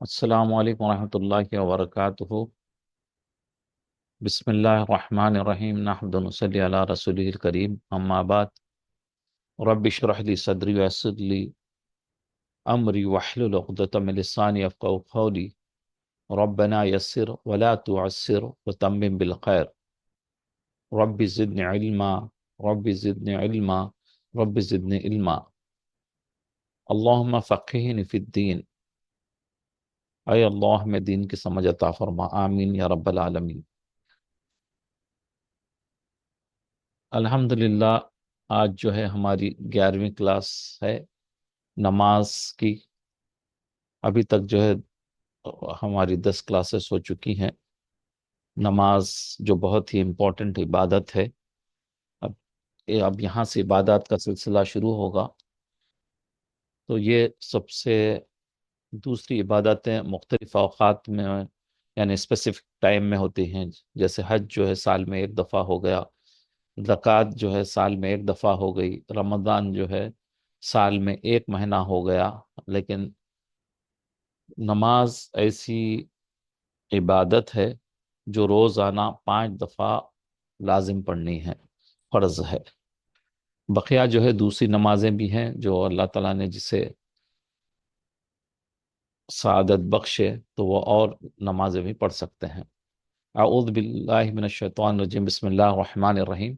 السلام علیکم ورحمۃ اللہ وبرکاتہ۔ بسم اللہ الرحمن الرحیم، نحمد و نصلی علی رسولہ الکریم، اما بعد۔ رب اشرح لی صدری ویسر لی امری واحلل عقدۃ من لسانی یفقہوا قولی۔ ربنا یسر ولا تعسر وتمم بالخیر۔ رب زدنی علما، رب زدنی علما، رب زدنی علما۔ اللہم فقہنی فی الدین، اے اللہ ہمیں دین کی سمجھ عطا فرما، آمین یا رب العالمین۔ الحمدللہ آج جو ہے ہماری 11ویں کلاس ہے نماز کی۔ ابھی تک جو ہے ہماری 10 کلاسز ہو چکی ہیں۔ نماز جو بہت ہی امپورٹنٹ عبادت ہے، اب اب یہاں سے عبادات کا سلسلہ شروع ہوگا۔ تو یہ سب سے دوسری عبادتیں مختلف اوقات میں یعنی اسپیسیفک ٹائم میں ہوتی ہیں، جیسے حج جو ہے سال میں ایک دفعہ ہو گیا، زکوٰۃ جو ہے سال میں ایک دفعہ ہو گئی، رمضان جو ہے سال میں ایک مہینہ ہو گیا۔ لیکن نماز ایسی عبادت ہے جو روزانہ 5 دفعہ لازم پڑھنی ہے، فرض ہے۔ بقیہ جو ہے دوسری نمازیں بھی ہیں جو اللہ تعالیٰ نے جسے سعادت بخشے تو وہ اور نمازیں بھی پڑھ سکتے ہیں۔ اعوذ باللہ من الشیطان الرجیم، بسم اللہ الرحمن الرحیم۔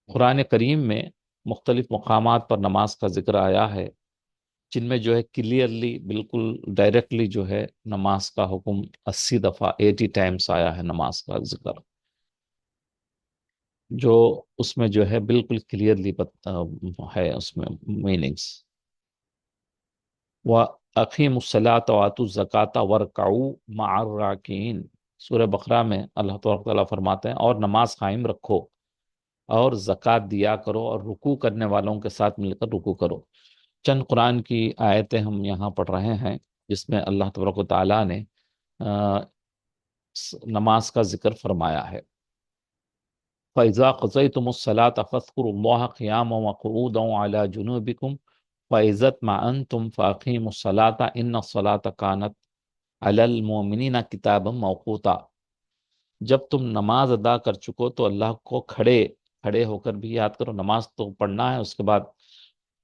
قرآن کریم میں مختلف مقامات پر نماز کا ذکر آیا ہے، جن میں جو ہے کلیئرلی بالکل ڈائریکٹلی جو ہے نماز کا حکم 80 دفعہ 80 ٹائمز آیا ہے نماز کا ذکر، جو اس میں جو ہے بالکل کلیئرلی ہے اس میں میننگز۔ وَأَقِیمُوا الصَّلَاةَ وَآتُوا الزَّکَاةَ وَارْکَعُوا مَعَ الرَّاکِعِینَ۔ سورہ بقرہ میں اللہ تعالیٰ فرماتے ہیں اور نماز قائم رکھو اور زکوٰۃ دیا کرو اور رکوع کرنے والوں کے ساتھ مل کر رکوع کرو۔ چند قرآن کی آیتیں ہم یہاں پڑھ رہے ہیں جس میں اللہ تبارک و تعالیٰ نے نماز کا ذکر فرمایا ہے۔ فَإِذَا قَضَيْتُمُ الصَّلَاةَ فَاذْكُرُوا اللَّهَ قِيَامًا وَقُعُودًا وَعَلَىٰ جُنُوبِكُمْ وَإِذَا اطْمَأْنَنْتُمْ فَأَقِیمُوا الصَّلَاةَ إِنَّ الصَّلَاةَ كَانَتْ عَلَى الْمُؤْمِنِينَ كِتَابًا مَوْقُوتًا۔ جب تم نماز ادا کر چکو تو اللہ کو کھڑے ہو کر بھی یاد کرو۔ نماز تو پڑھنا ہے، اس کے بعد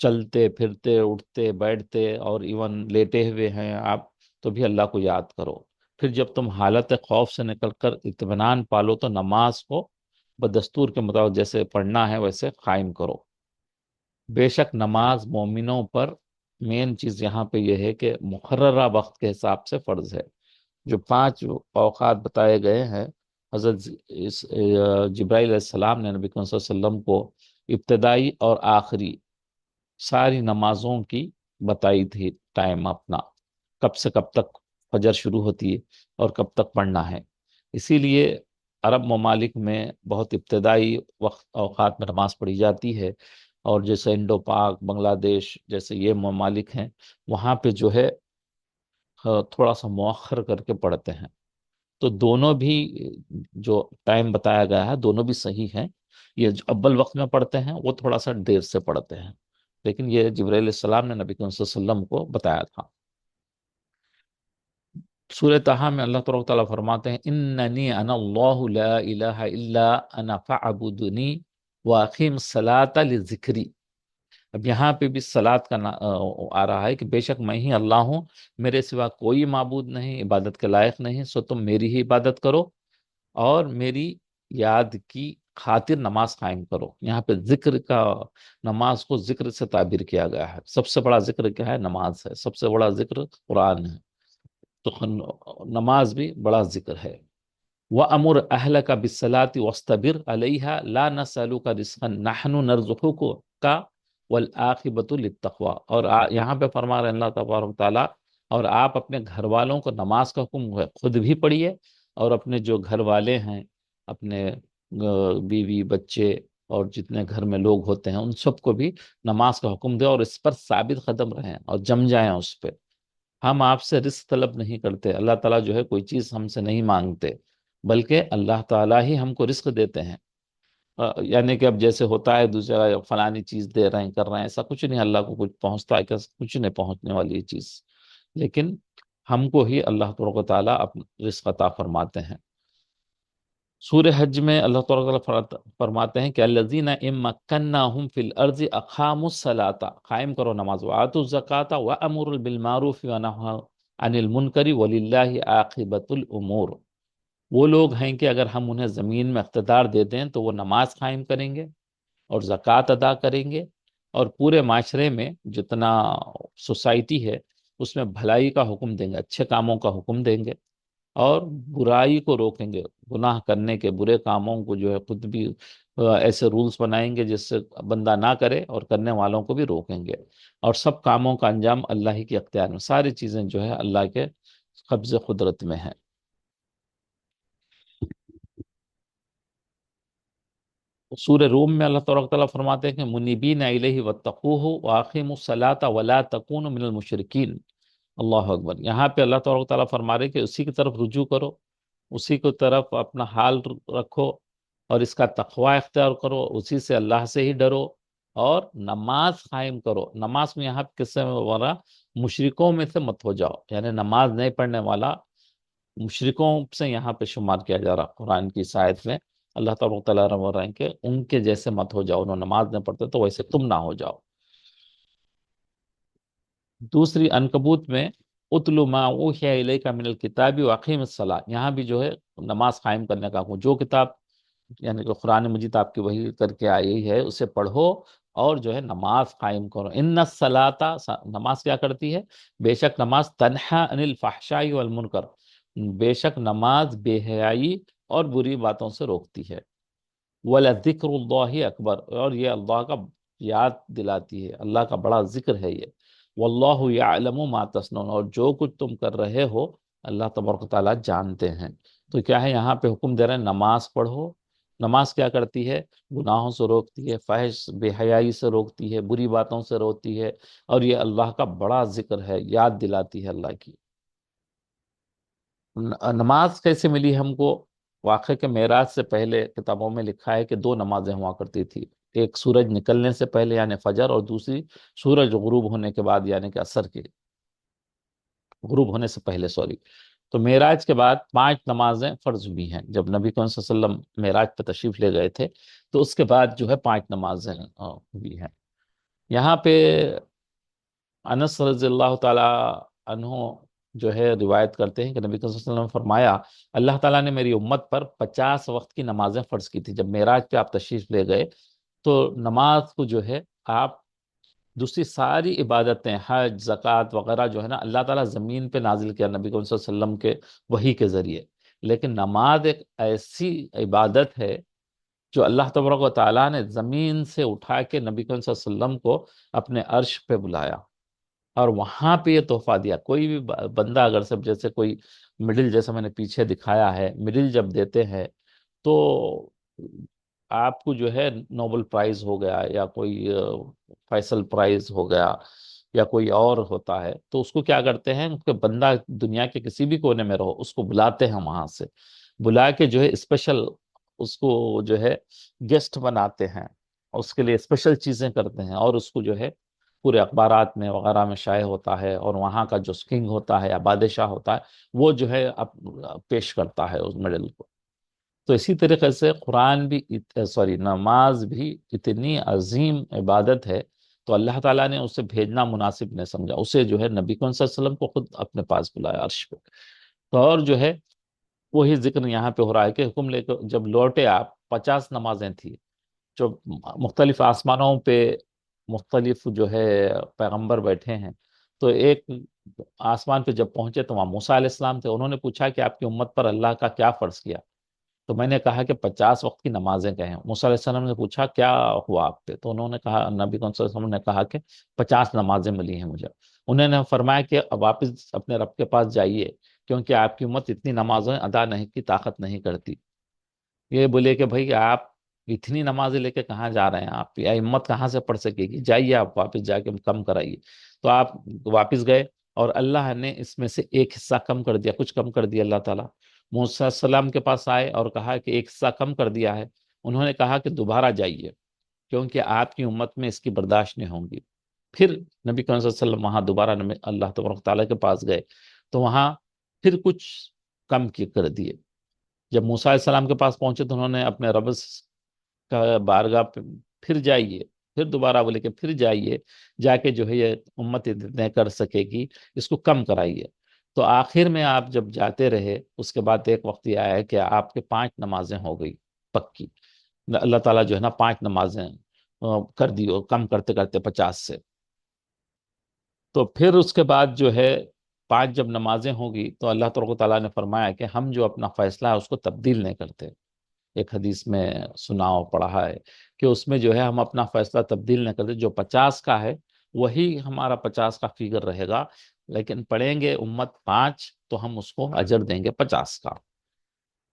چلتے پھرتے اٹھتے بیٹھتے اور ایون لیٹے ہوئے ہیں آپ تو بھی اللہ کو یاد کرو۔ پھر جب تم حالت خوف سے نکل کر اطمینان پالو تو نماز کو بدستور کے مطابق جیسے پڑھنا ہے ویسے قائم کرو۔ بے شک نماز مومنوں پر مین چیز یہاں پہ یہ ہے کہ مقررہ وقت کے حساب سے فرض ہے۔ جو 5 اوقات بتائے گئے ہیں، حضرت جبرائیل علیہ السلام نے نبی کریم صلی اللہ علیہ وسلم کو ابتدائی اور آخری ساری نمازوں کی بتائی تھی ٹائم اپنا، کب سے کب تک فجر شروع ہوتی ہے اور کب تک پڑھنا ہے۔ اسی لیے عرب ممالک میں بہت ابتدائی اوقات میں نماز پڑھی جاتی ہے، اور جیسے انڈو پاک، بنگلہ دیش جیسے یہ ممالک ہیں، وہاں پہ جو ہے تھوڑا سا مؤخر کر کے پڑھتے ہیں۔ تو دونوں بھی جو ٹائم بتایا گیا ہے دونوں بھی صحیح ہیں۔ یہ جو اول وقت میں پڑھتے ہیں وہ تھوڑا سا دیر سے پڑھتے ہیں، لیکن یہ جبرائیل علیہ السلام نے نبی کریم صلی اللہ علیہ وسلم کو بتایا تھا۔ سورہ طٰہٰ میں اللہ تبارک و تعالیٰ فرماتے ہیں اننی انا اللہ لا الہ الا انا فاعبدنی واقیم الصلاۃ لذکری۔ اب یہاں پہ بھی صلاۃ کا آ رہا ہے کہ بے شک میں ہی اللہ ہوں، میرے سوا کوئی معبود نہیں، عبادت کے لائق نہیں، سو تم میری ہی عبادت کرو اور میری یاد کی خاطر نماز قائم کرو۔ یہاں پہ ذکر کا، نماز کو ذکر سے تعبیر کیا گیا ہے۔ سب سے بڑا ذکر کیا ہے؟ نماز ہے۔ سب سے بڑا ذکر قرآن ہے، تو نماز بھی بڑا ذکر ہے۔ وَأَمُرْ أَهْلَكَ بِالصَّلَاةِ وَاصْطَبِرْ عَلَيْهَا لَا نَسْأَلُكَ رِزْقًا نَحْنُ نَرْزُقُكَ وَالْعَاقِبَةُ لِلتَّقْوَىٰ۔ اور یہاں پہ فرما رہے ہیں اللہ تبارک و تعالیٰ، اور آپ اپنے گھر والوں کو نماز کا حکم خود بھی پڑھیے اور اپنے جو گھر والے ہیں، اپنے بیوی بچے اور جتنے گھر میں لوگ ہوتے ہیں ان سب کو بھی نماز کا حکم دیں، اور اس پر ثابت قدم رہیں اور جم جائیں اس پہ۔ ہم آپ سے رزق طلب نہیں کرتے، اللہ تعالیٰ جو ہے کوئی چیز ہم سے نہیں مانگتے، بلکہ اللہ تعالیٰ ہی ہم کو رزق دیتے ہیں۔ یعنی کہ اب جیسے ہوتا ہے دوسرا فلانی چیز دے رہے ہیں کر رہے ہیں، ایسا کچھ نہیں، اللہ کو کچھ پہنچتا ہے کہ کچھ نہیں پہنچنے والی یہ چیز، لیکن ہم کو ہی اللہ تبارک و تعالیٰ اپنا رزق عطا فرماتے ہیں۔ سورہ حج میں اللہ تعالیٰ فرماتے ہیں کہ الذین ان مکناہم فی الارض اقاموا الصلاۃ، قائم کرو نماز، وآتوا الزکاۃ وامروا بالمعروف ونہوا عن المنکر وللہ عاقبۃ الامور۔ وہ لوگ ہیں کہ اگر ہم انہیں زمین میں اقتدار دے دیں تو وہ نماز قائم کریں گے اور زکوٰۃ ادا کریں گے، اور پورے معاشرے میں جتنا سوسائٹی ہے اس میں بھلائی کا حکم دیں گے، اچھے کاموں کا حکم دیں گے، اور برائی کو روکیں گے، گناہ کرنے کے برے کاموں کو جو ہے خود بھی ایسے رولز بنائیں گے جس سے بندہ نہ کرے، اور کرنے والوں کو بھی روکیں گے، اور سب کاموں کا انجام اللہ ہی کے اختیار میں، ساری چیزیں جو ہے اللہ کے قبض قدرت میں ہیں۔ سورہ روم میں اللہ تبارک و تعالیٰ فرماتے ہیں کہ منیبین الیہ واتقوہ واقیموا الصلاۃ ولا تکونوا من المشرکین۔ اللہ اکبر، یہاں پہ اللہ تبارک و تعالیٰ فرما رہے کہ اسی کی طرف رجوع کرو، اسی کی طرف اپنا حال رکھو، اور اس کا تقوی اختیار کرو، اسی سے اللہ سے ہی ڈرو، اور نماز قائم کرو۔ نماز میں یہاں پہ کس سے ہمارا مشرکوں میں سے مت ہو جاؤ، یعنی نماز نہیں پڑھنے والا مشرکوں سے یہاں پہ شمار کیا جا رہا قرآن کی اس آیت میں۔ اللہ تعالیٰ بول رہے ہیں کہ ان کے جیسے مت ہو جاؤ، انہوں نماز نہیں پڑھتے تو ویسے تم نہ ہو جاؤ۔ دوسری عنکبوت میں اتلو ما اوحی الیک من الکتاب واقیم الصلاۃ، یہاں بھی جو ہے نماز قائم کرنے کا حکم، جو کتاب یعنی کہ قرآن مجید آپ کی وحی کر کے آئی ہے اسے پڑھو، اور جو ہے نماز قائم کرو۔ ان الصلاۃ، نماز کیا کرتی ہے؟ بے شک نماز تنہا عن الفحشاء والمنکر، بے شک نماز بے حیائی اور بری باتوں سے روکتی ہے۔ وَلَذِكْرُ اللَّهِ اکبر، اور یہ اللہ کا یاد دلاتی ہے، اللہ کا بڑا ذکر ہے یہ۔ وَاللَّهُ يَعْلَمُ مَا تَصْنَعُونَ، اور جو کچھ تم کر رہے ہو اللہ تبارک و تعالیٰ جانتے ہیں۔ تو کیا ہے، یہاں پہ حکم دے رہے ہیں نماز پڑھو۔ نماز کیا کرتی ہے؟ گناہوں سے روکتی ہے، فحش بے حیائی سے روکتی ہے، بری باتوں سے روکتی ہے، اور یہ اللہ کا بڑا ذکر ہے، یاد دلاتی ہے اللہ کی۔ نماز کیسے ملی ہم کو؟ واقع کہ معراج سے پہلے کتابوں میں لکھا ہے کہ دو نمازیں ہوا کرتی تھی، ایک سورج نکلنے سے پہلے یعنی فجر، اور دوسری سورج غروب ہونے کے بعد یعنی کہ عصر کے، غروب ہونے سے پہلے سوری۔ تو معراج کے بعد 5 نمازیں فرض ہوئی ہیں، جب نبی کریم صلی اللہ علیہ وسلم معراج پہ تشریف لے گئے تھے تو اس کے بعد جو ہے 5 نمازیں ہوئی ہیں۔ یہاں پہ انس رضی اللہ تعالی عنہ جو ہے روایت کرتے ہیں کہ نبی صلی اللہ علیہ وسلم نے فرمایا اللہ تعالیٰ نے میری امت پر 50 وقت کی نمازیں فرض کی تھی۔ جب معراج پہ آپ تشریف لے گئے تو نماز کو جو ہے آپ دوسری ساری عبادتیں، حج زکوٰۃ وغیرہ جو ہے نا اللہ تعالیٰ زمین پہ نازل کیا نبی صلی اللہ علیہ وسلم کے وحی کے ذریعے، لیکن نماز ایک ایسی عبادت ہے جو اللہ تبارک و تعالیٰ نے زمین سے اٹھا کے نبی صلی اللہ علیہ وسلم کو اپنے عرش پہ بلایا، اور وہاں پہ یہ تحفہ دیا۔ کوئی بھی بندہ اگر سب جیسے کوئی مڈل، جیسے میں نے پیچھے دکھایا ہے، مڈل جب دیتے ہیں تو آپ کو جو ہے نوبل پرائز ہو گیا یا کوئی فیصل پرائز ہو گیا یا کوئی اور ہوتا ہے، تو اس کو کیا کرتے ہیں کہ بندہ دنیا کے کسی بھی کونے میں رہو اس کو بلاتے ہیں، وہاں سے بلا کے جو ہے اسپیشل اس کو جو ہے گیسٹ بناتے ہیں، اس کے لیے اسپیشل چیزیں کرتے ہیں، اور اس کو جو ہے پورے اخبارات میں وغیرہ میں شائع ہوتا ہے، اور وہاں کا جو کنگ ہوتا ہے یا بادشاہ ہوتا ہے وہ جو ہے پیش کرتا ہے اس میڈل کو۔ تو اسی طریقے سے قرآن بھی نماز بھی اتنی عظیم عبادت ہے، تو اللہ تعالیٰ نے اسے بھیجنا مناسب نہیں سمجھا، اسے جو ہے نبی صلی اللہ علیہ وسلم کو خود اپنے پاس بلایا عرش پہ۔ تو اور جو ہے وہی ذکر یہاں پہ ہو رہا ہے کہ حکم لے کر جب لوٹے آپ، 50 نمازیں تھیں جو مختلف آسمانوں پہ مختلف جو ہے پیغمبر بیٹھے ہیں، تو ایک آسمان پہ جب پہنچے تو وہاں موسیٰ علیہ السلام تھے، انہوں نے پوچھا کہ آپ کی امت پر اللہ کا کیا فرض کیا؟ تو میں نے کہا کہ 50 وقت کی نمازیں کہیں۔ موسیٰ علیہ السلام نے پوچھا کیا ہوا آپ پہ؟ تو انہوں نے کہا، نبی صلی اللہ علیہ وسلم نے کہا کہ 50 نمازیں ملی ہیں مجھے۔ انہوں نے فرمایا کہ اب واپس اپنے رب کے پاس جائیے، کیونکہ آپ کی امت اتنی نمازیں ادا نہیں کی طاقت نہیں کرتی۔ یہ بولے کہ بھائی آپ اتنی نمازیں لے کے کہاں جا رہے ہیں، آپ یا ہمت کہاں سے پڑھ سکے گی، جائیے آپ واپس جا کے کم کرائیے۔ تو آپ واپس گئے اور اللہ نے اس میں سے ایک حصہ کم کر دیا، کچھ کم کر دیا اللہ تعالیٰ۔ موسیٰ علیہ السلام کے پاس آئے اور کہا کہ ایک حصہ کم کر دیا ہے۔ انہوں نے کہا کہ دوبارہ جائیے کیونکہ آپ کی امت میں اس کی برداشت نہیں ہوں گی۔ پھر نبی کریم صلی اللہ علیہ وسلم وہاں دوبارہ اللہ تبارک تعالیٰ کے پاس گئے تو وہاں پھر کچھ کم کر دیے۔ جب موسیٰ علیہ السلام کے پاس پہنچے تو انہوں نے اپنے رب کا بارگاہ پہ پھر جائیے، پھر دوبارہ بولے کہ پھر جائیے، جا کے جو ہے یہ امت اتنے کر سکے گی، اس کو کم کرائیے۔ تو آخر میں آپ جب جاتے رہے اس کے بعد ایک وقت یہ آیا ہے کہ آپ کے 5 نمازیں ہو گئی پکی۔ اللہ تعالیٰ جو ہے نا 5 نمازیں کر دی، کم کرتے کرتے 50 سے۔ تو پھر اس کے بعد جو ہے 5 جب نمازیں ہوگی تو اللہ تبارک و تعالیٰ نے فرمایا کہ ہم جو اپنا فیصلہ ہے اس کو تبدیل نہیں کرتے۔ ایک حدیث میں سنا اور پڑھا ہے کہ اس میں جو ہے ہم اپنا فیصلہ تبدیل نہیں کرتے، جو 50 کا ہے وہی ہمارا 50 کا فگر رہے گا، لیکن پڑھیں گے امت 5 تو ہم اس کو اجر دیں گے 50 کا۔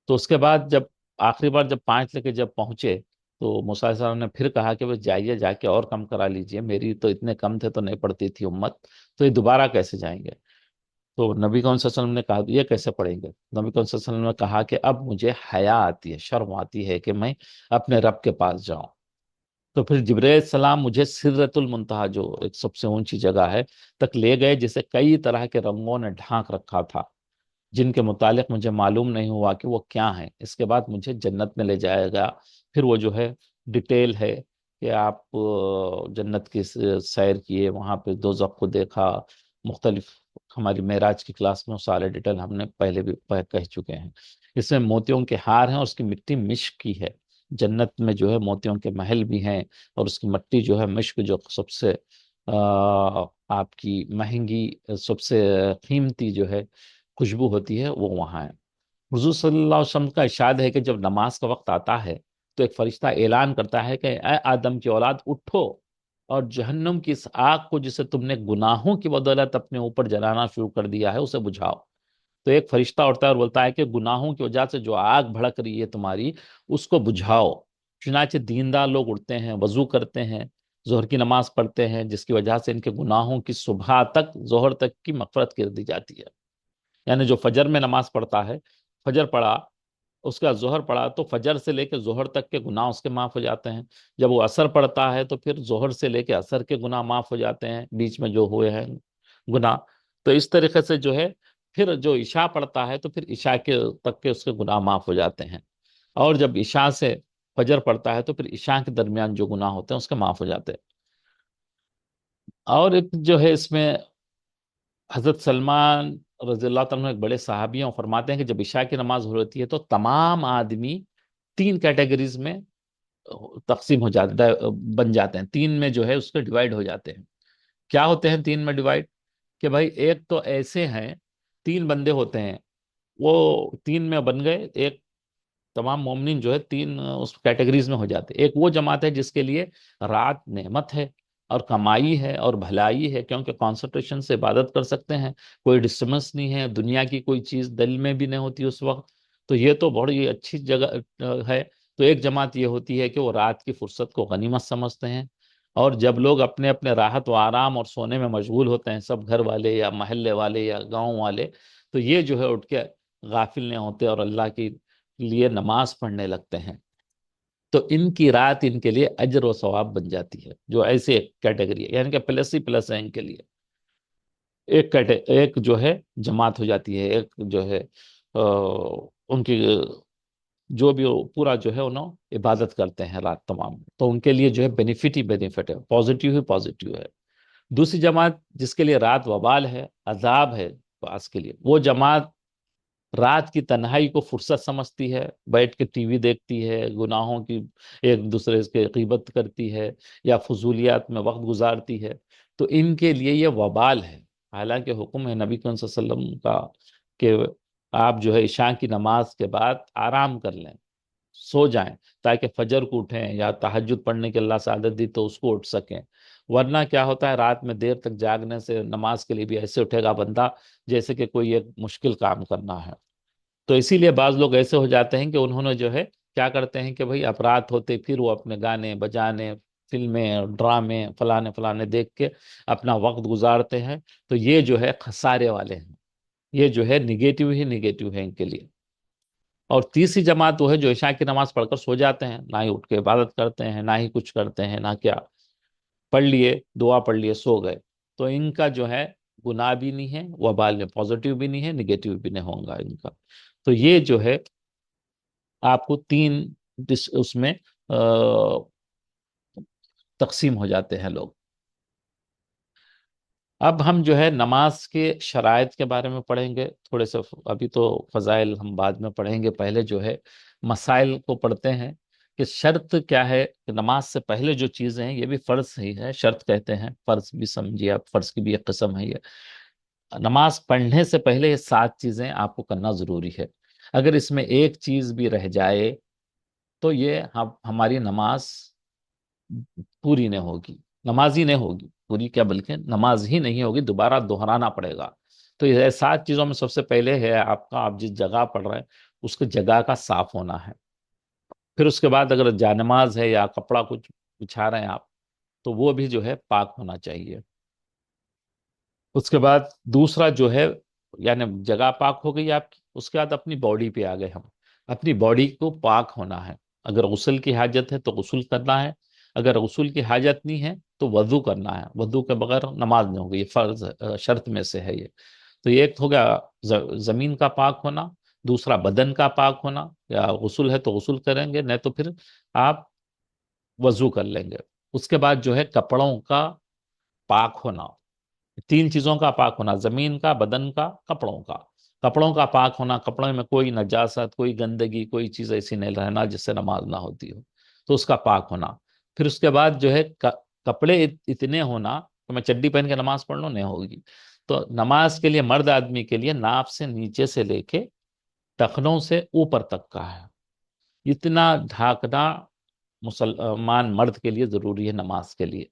تو اس کے بعد جب آخری بار جب 5 لے کے جب پہنچے تو موسیٰ علیہ السلام نے پھر کہا کہ وہ جائیے، جا کے اور کم کرا لیجئے، میری تو اتنے کم تھے تو نہیں پڑتی تھی امت، تو یہ دوبارہ کیسے جائیں گے؟ تو نبی کریم صلی اللہ علیہ وسلم نے کہا یہ کیسے پڑھیں گے؟ نبی کریم صلی اللہ علیہ وسلم نے کہا کہ اب مجھے حیا آتی ہے، شرم آتی ہے کہ میں اپنے رب کے پاس جاؤں۔ تو پھر جبرائیل السلام مجھے سدرۃ المنتہا، جو ایک سب سے اونچی جگہ ہے، تک لے گئے، جسے کئی طرح کے رنگوں نے ڈھانک رکھا تھا، جن کے متعلق مجھے معلوم نہیں ہوا کہ وہ کیا ہیں۔ اس کے بعد مجھے جنت میں لے جایا گیا، پھر وہ جو ہے ڈیٹیل ہے کہ آپ جنت کی سیر کیے، وہاں پہ دوزخ کو دیکھا، مختلف، ہماری معراج کی کلاس میں وہ سارے ڈیٹیل ہم نے پہلے بھی کہہ چکے ہیں۔ اس میں موتیوں کے ہار ہیں اور اس کی مٹی مشک کی ہے۔ جنت میں جو ہے موتیوں کے محل بھی ہیں اور اس کی مٹی جو ہے مشک، جو سب سے آپ کی مہنگی، سب سے قیمتی جو ہے خوشبو ہوتی ہے، وہ وہاں ہے۔ حضور صلی اللہ علیہ وسلم کا ارشاد ہے کہ جب نماز کا وقت آتا ہے تو ایک فرشتہ اعلان کرتا ہے کہ اے آدم کی اولاد، اٹھو اور جہنم کی اس آگ کو جسے تم نے گناہوں کی بدولت اپنے اوپر جلانا شروع کر دیا ہے اسے بجھاؤ۔ تو ایک فرشتہ اٹھتا ہے اور بولتا ہے کہ گناہوں کی وجہ سے جو آگ بھڑک رہی ہے تمہاری، اس کو بجھاؤ۔ چنانچہ دیندار لوگ اٹھتے ہیں، وضو کرتے ہیں، ظہر کی نماز پڑھتے ہیں، جس کی وجہ سے ان کے گناہوں کی صبح تک، ظہر تک کی مغفرت کر دی جاتی ہے۔ یعنی جو فجر میں نماز پڑھتا ہے، فجر پڑھا، اس کا ظہر پڑھا، تو فجر سے لے کے ظہر تک کے گناہ اس کے معاف ہو جاتے ہیں۔ جب وہ عصر پڑھتا ہے تو پھر ظہر سے لے کے عصر کے گناہ معاف ہو جاتے ہیں، بیچ میں جو ہوئے ہیں گناہ۔ تو اس طریقے سے جو ہے پھر جو عشاء پڑھتا ہے تو پھر عشاء کے تک کے اس کے گناہ معاف ہو جاتے ہیں، اور جب عشاء سے فجر پڑھتا ہے تو پھر عشاء کے درمیان جو گناہ ہوتے ہیں اس کے معاف ہو جاتے ہیں۔ اور ایک جو ہے اس میں حضرت سلمان رضی اللہ تعالیٰ عنہ ایک بڑے صحابی ہیں، اور فرماتے ہیں کہ جب عشاء کی نماز ہو رہتی ہے تو تمام آدمی 3 کیٹیگریز میں تقسیم ہو جاتا ہے، بن جاتے ہیں، 3 میں جو ہے اس کے ڈیوائیڈ ہو جاتے ہیں۔ کیا ہوتے ہیں 3 میں ڈیوائیڈ؟ کہ بھائی ایک تو ایسے ہیں، 3 بندے ہوتے ہیں، وہ 3 میں بن گئے، ایک تمام مومنین جو ہے 3 اس کیٹیگریز میں ہو جاتے ہیں۔ ایک وہ جماعت ہے جس کے لیے رات نعمت ہے اور کمائی ہے اور بھلائی ہے، کیونکہ کانسنٹریشن سے عبادت کر سکتے ہیں، کوئی ڈسٹربنس نہیں ہے، دنیا کی کوئی چیز دل میں بھی نہیں ہوتی اس وقت، تو یہ تو بڑی اچھی جگہ ہے۔ تو ایک جماعت یہ ہوتی ہے کہ وہ رات کی فرصت کو غنیمت سمجھتے ہیں، اور جب لوگ اپنے اپنے راحت و آرام اور سونے میں مشغول ہوتے ہیں، سب گھر والے یا محلے والے یا گاؤں والے، تو یہ جو ہے اٹھ کے غافل نہیں ہوتے اور اللہ کی لیے نماز پڑھنے لگتے ہیں۔ تو ان کی رات ان کے لیے اجر و ثواب بن جاتی ہے، جو ایسے کیٹیگری ہے، یعنی کہ پلس ہی پلس ہے ان کے لیے۔ ایک جو ہے جماعت ہو جاتی ہے، ایک جو ہے ان کی جو بھی پورا جو ہے انہوں عبادت کرتے ہیں رات تمام، تو ان کے لیے جو ہے بینیفٹ ہی بینیفٹ ہے، پازیٹیو ہی پازیٹیو ہے۔ دوسری جماعت جس کے لیے رات وبال ہے، عذاب ہے بعض کے لیے، وہ جماعت رات کی تنہائی کو فرصت سمجھتی ہے، بیٹھ کے ٹی وی دیکھتی ہے، گناہوں کی ایک دوسرے کے غیبت کرتی ہے یا فضولیات میں وقت گزارتی ہے، تو ان کے لیے یہ وبال ہے۔ حالانکہ حکم ہے نبی کریم صلی اللہ علیہ وسلم کا کہ آپ جو ہے عشاء کی نماز کے بعد آرام کر لیں، سو جائیں، تاکہ فجر کو اٹھیں، یا تہجد پڑھنے کی اللہ سعادت دی تو اس کو اٹھ سکیں۔ ورنہ کیا ہوتا ہے، رات میں دیر تک جاگنے سے نماز کے لیے بھی ایسے اٹھے گا بندہ جیسے کہ کوئی ایک مشکل کام کرنا ہے۔ تو اسی لیے بعض لوگ ایسے ہو جاتے ہیں کہ انہوں نے جو ہے کیا کرتے ہیں کہ بھئی اپرات ہوتے پھر وہ اپنے گانے بجانے، فلمیں، ڈرامے، فلانے فلانے دیکھ کے اپنا وقت گزارتے ہیں، تو یہ جو ہے خسارے والے ہیں، یہ جو ہے نگیٹو ہی نگیٹو ہے ان کے لیے۔ اور تیسری جماعت وہ ہے جو عشاء کی نماز پڑھ کر سو جاتے ہیں، نہ ہی اٹھ کے عبادت کرتے ہیں، نہ ہی کچھ کرتے ہیں، نہ کیا، پڑھ لیے، دعا پڑھ لیے، سو گئے. تو ان کا جو ہے گناہ بھی نہیں ہے، وبال میں پازیٹیو بھی نہیں ہے، نگیٹیو بھی نہیں ہوگا ان کا. تو یہ جو ہے آپ کو تین اس میں تقسیم ہو جاتے ہیں لوگ. اب ہم جو ہے نماز کے شرائط کے بارے میں پڑھیں گے تھوڑے سے. ابھی تو فضائل ہم بعد میں پڑھیں گے، پہلے جو ہے مسائل کو پڑھتے ہیں کہ شرط کیا ہے کہ نماز سے پہلے جو چیزیں ہیں، یہ بھی فرض ہی ہے، شرط کہتے ہیں، فرض بھی سمجھیے آپ، فرض کی بھی ایک قسم ہے یہ. نماز پڑھنے سے پہلے یہ 7 چیزیں آپ کو کرنا ضروری ہے. اگر اس میں ایک چیز بھی رہ جائے تو یہ ہماری نماز پوری نہیں ہوگی، نماز ہی نہیں ہوگی پوری، کیا بلکہ نماز ہی نہیں ہوگی، دوبارہ دہرانا پڑے گا. تو یہ 7 چیزوں میں سب سے پہلے ہے آپ جس جگہ پڑھ رہے ہیں اس کی جگہ کا صاف ہونا ہے. پھر اس کے بعد اگر جانماز ہے یا کپڑا کچھ بچھا رہے ہیں آپ، تو وہ بھی جو ہے پاک ہونا چاہیے. اس کے بعد دوسرا جو ہے، یعنی جگہ پاک ہو گئی آپ کی، اس کے بعد اپنی باڈی پہ آ گئے ہم. اپنی باڈی کو پاک ہونا ہے. اگر غسل کی حاجت ہے تو غسل کرنا ہے، اگر غسل کی حاجت نہیں ہے تو وضو کرنا ہے. وضو کے بغیر نماز نہیں ہوگی، یہ فرض شرط میں سے ہے یہ. تو یہ ایک ہو گیا زمین کا پاک ہونا، دوسرا بدن کا پاک ہونا، یا غسل ہے تو غسل کریں گے، نہیں تو پھر آپ وضو کر لیں گے. اس کے بعد جو ہے کپڑوں کا پاک ہونا. 3 چیزوں کا پاک ہونا، زمین کا، بدن کا، کپڑوں کا. کپڑوں کا پاک ہونا، کپڑوں میں کوئی نجاست، کوئی گندگی، کوئی چیز ایسی نہیں رہنا جس سے نماز نہ ہوتی ہو، تو اس کا پاک ہونا. پھر اس کے بعد جو ہے کپڑے اتنے ہونا کہ میں چڈی پہن کے نماز پڑھ لوں، نہیں ہوگی. تو نماز کے لیے مرد آدمی کے لیے ناف سے نیچے سے لے کے ٹخنوں سے اوپر تک کا ہے، اتنا ڈھانکنا مسلمان مرد کے لیے ضروری ہے نماز کے لیے.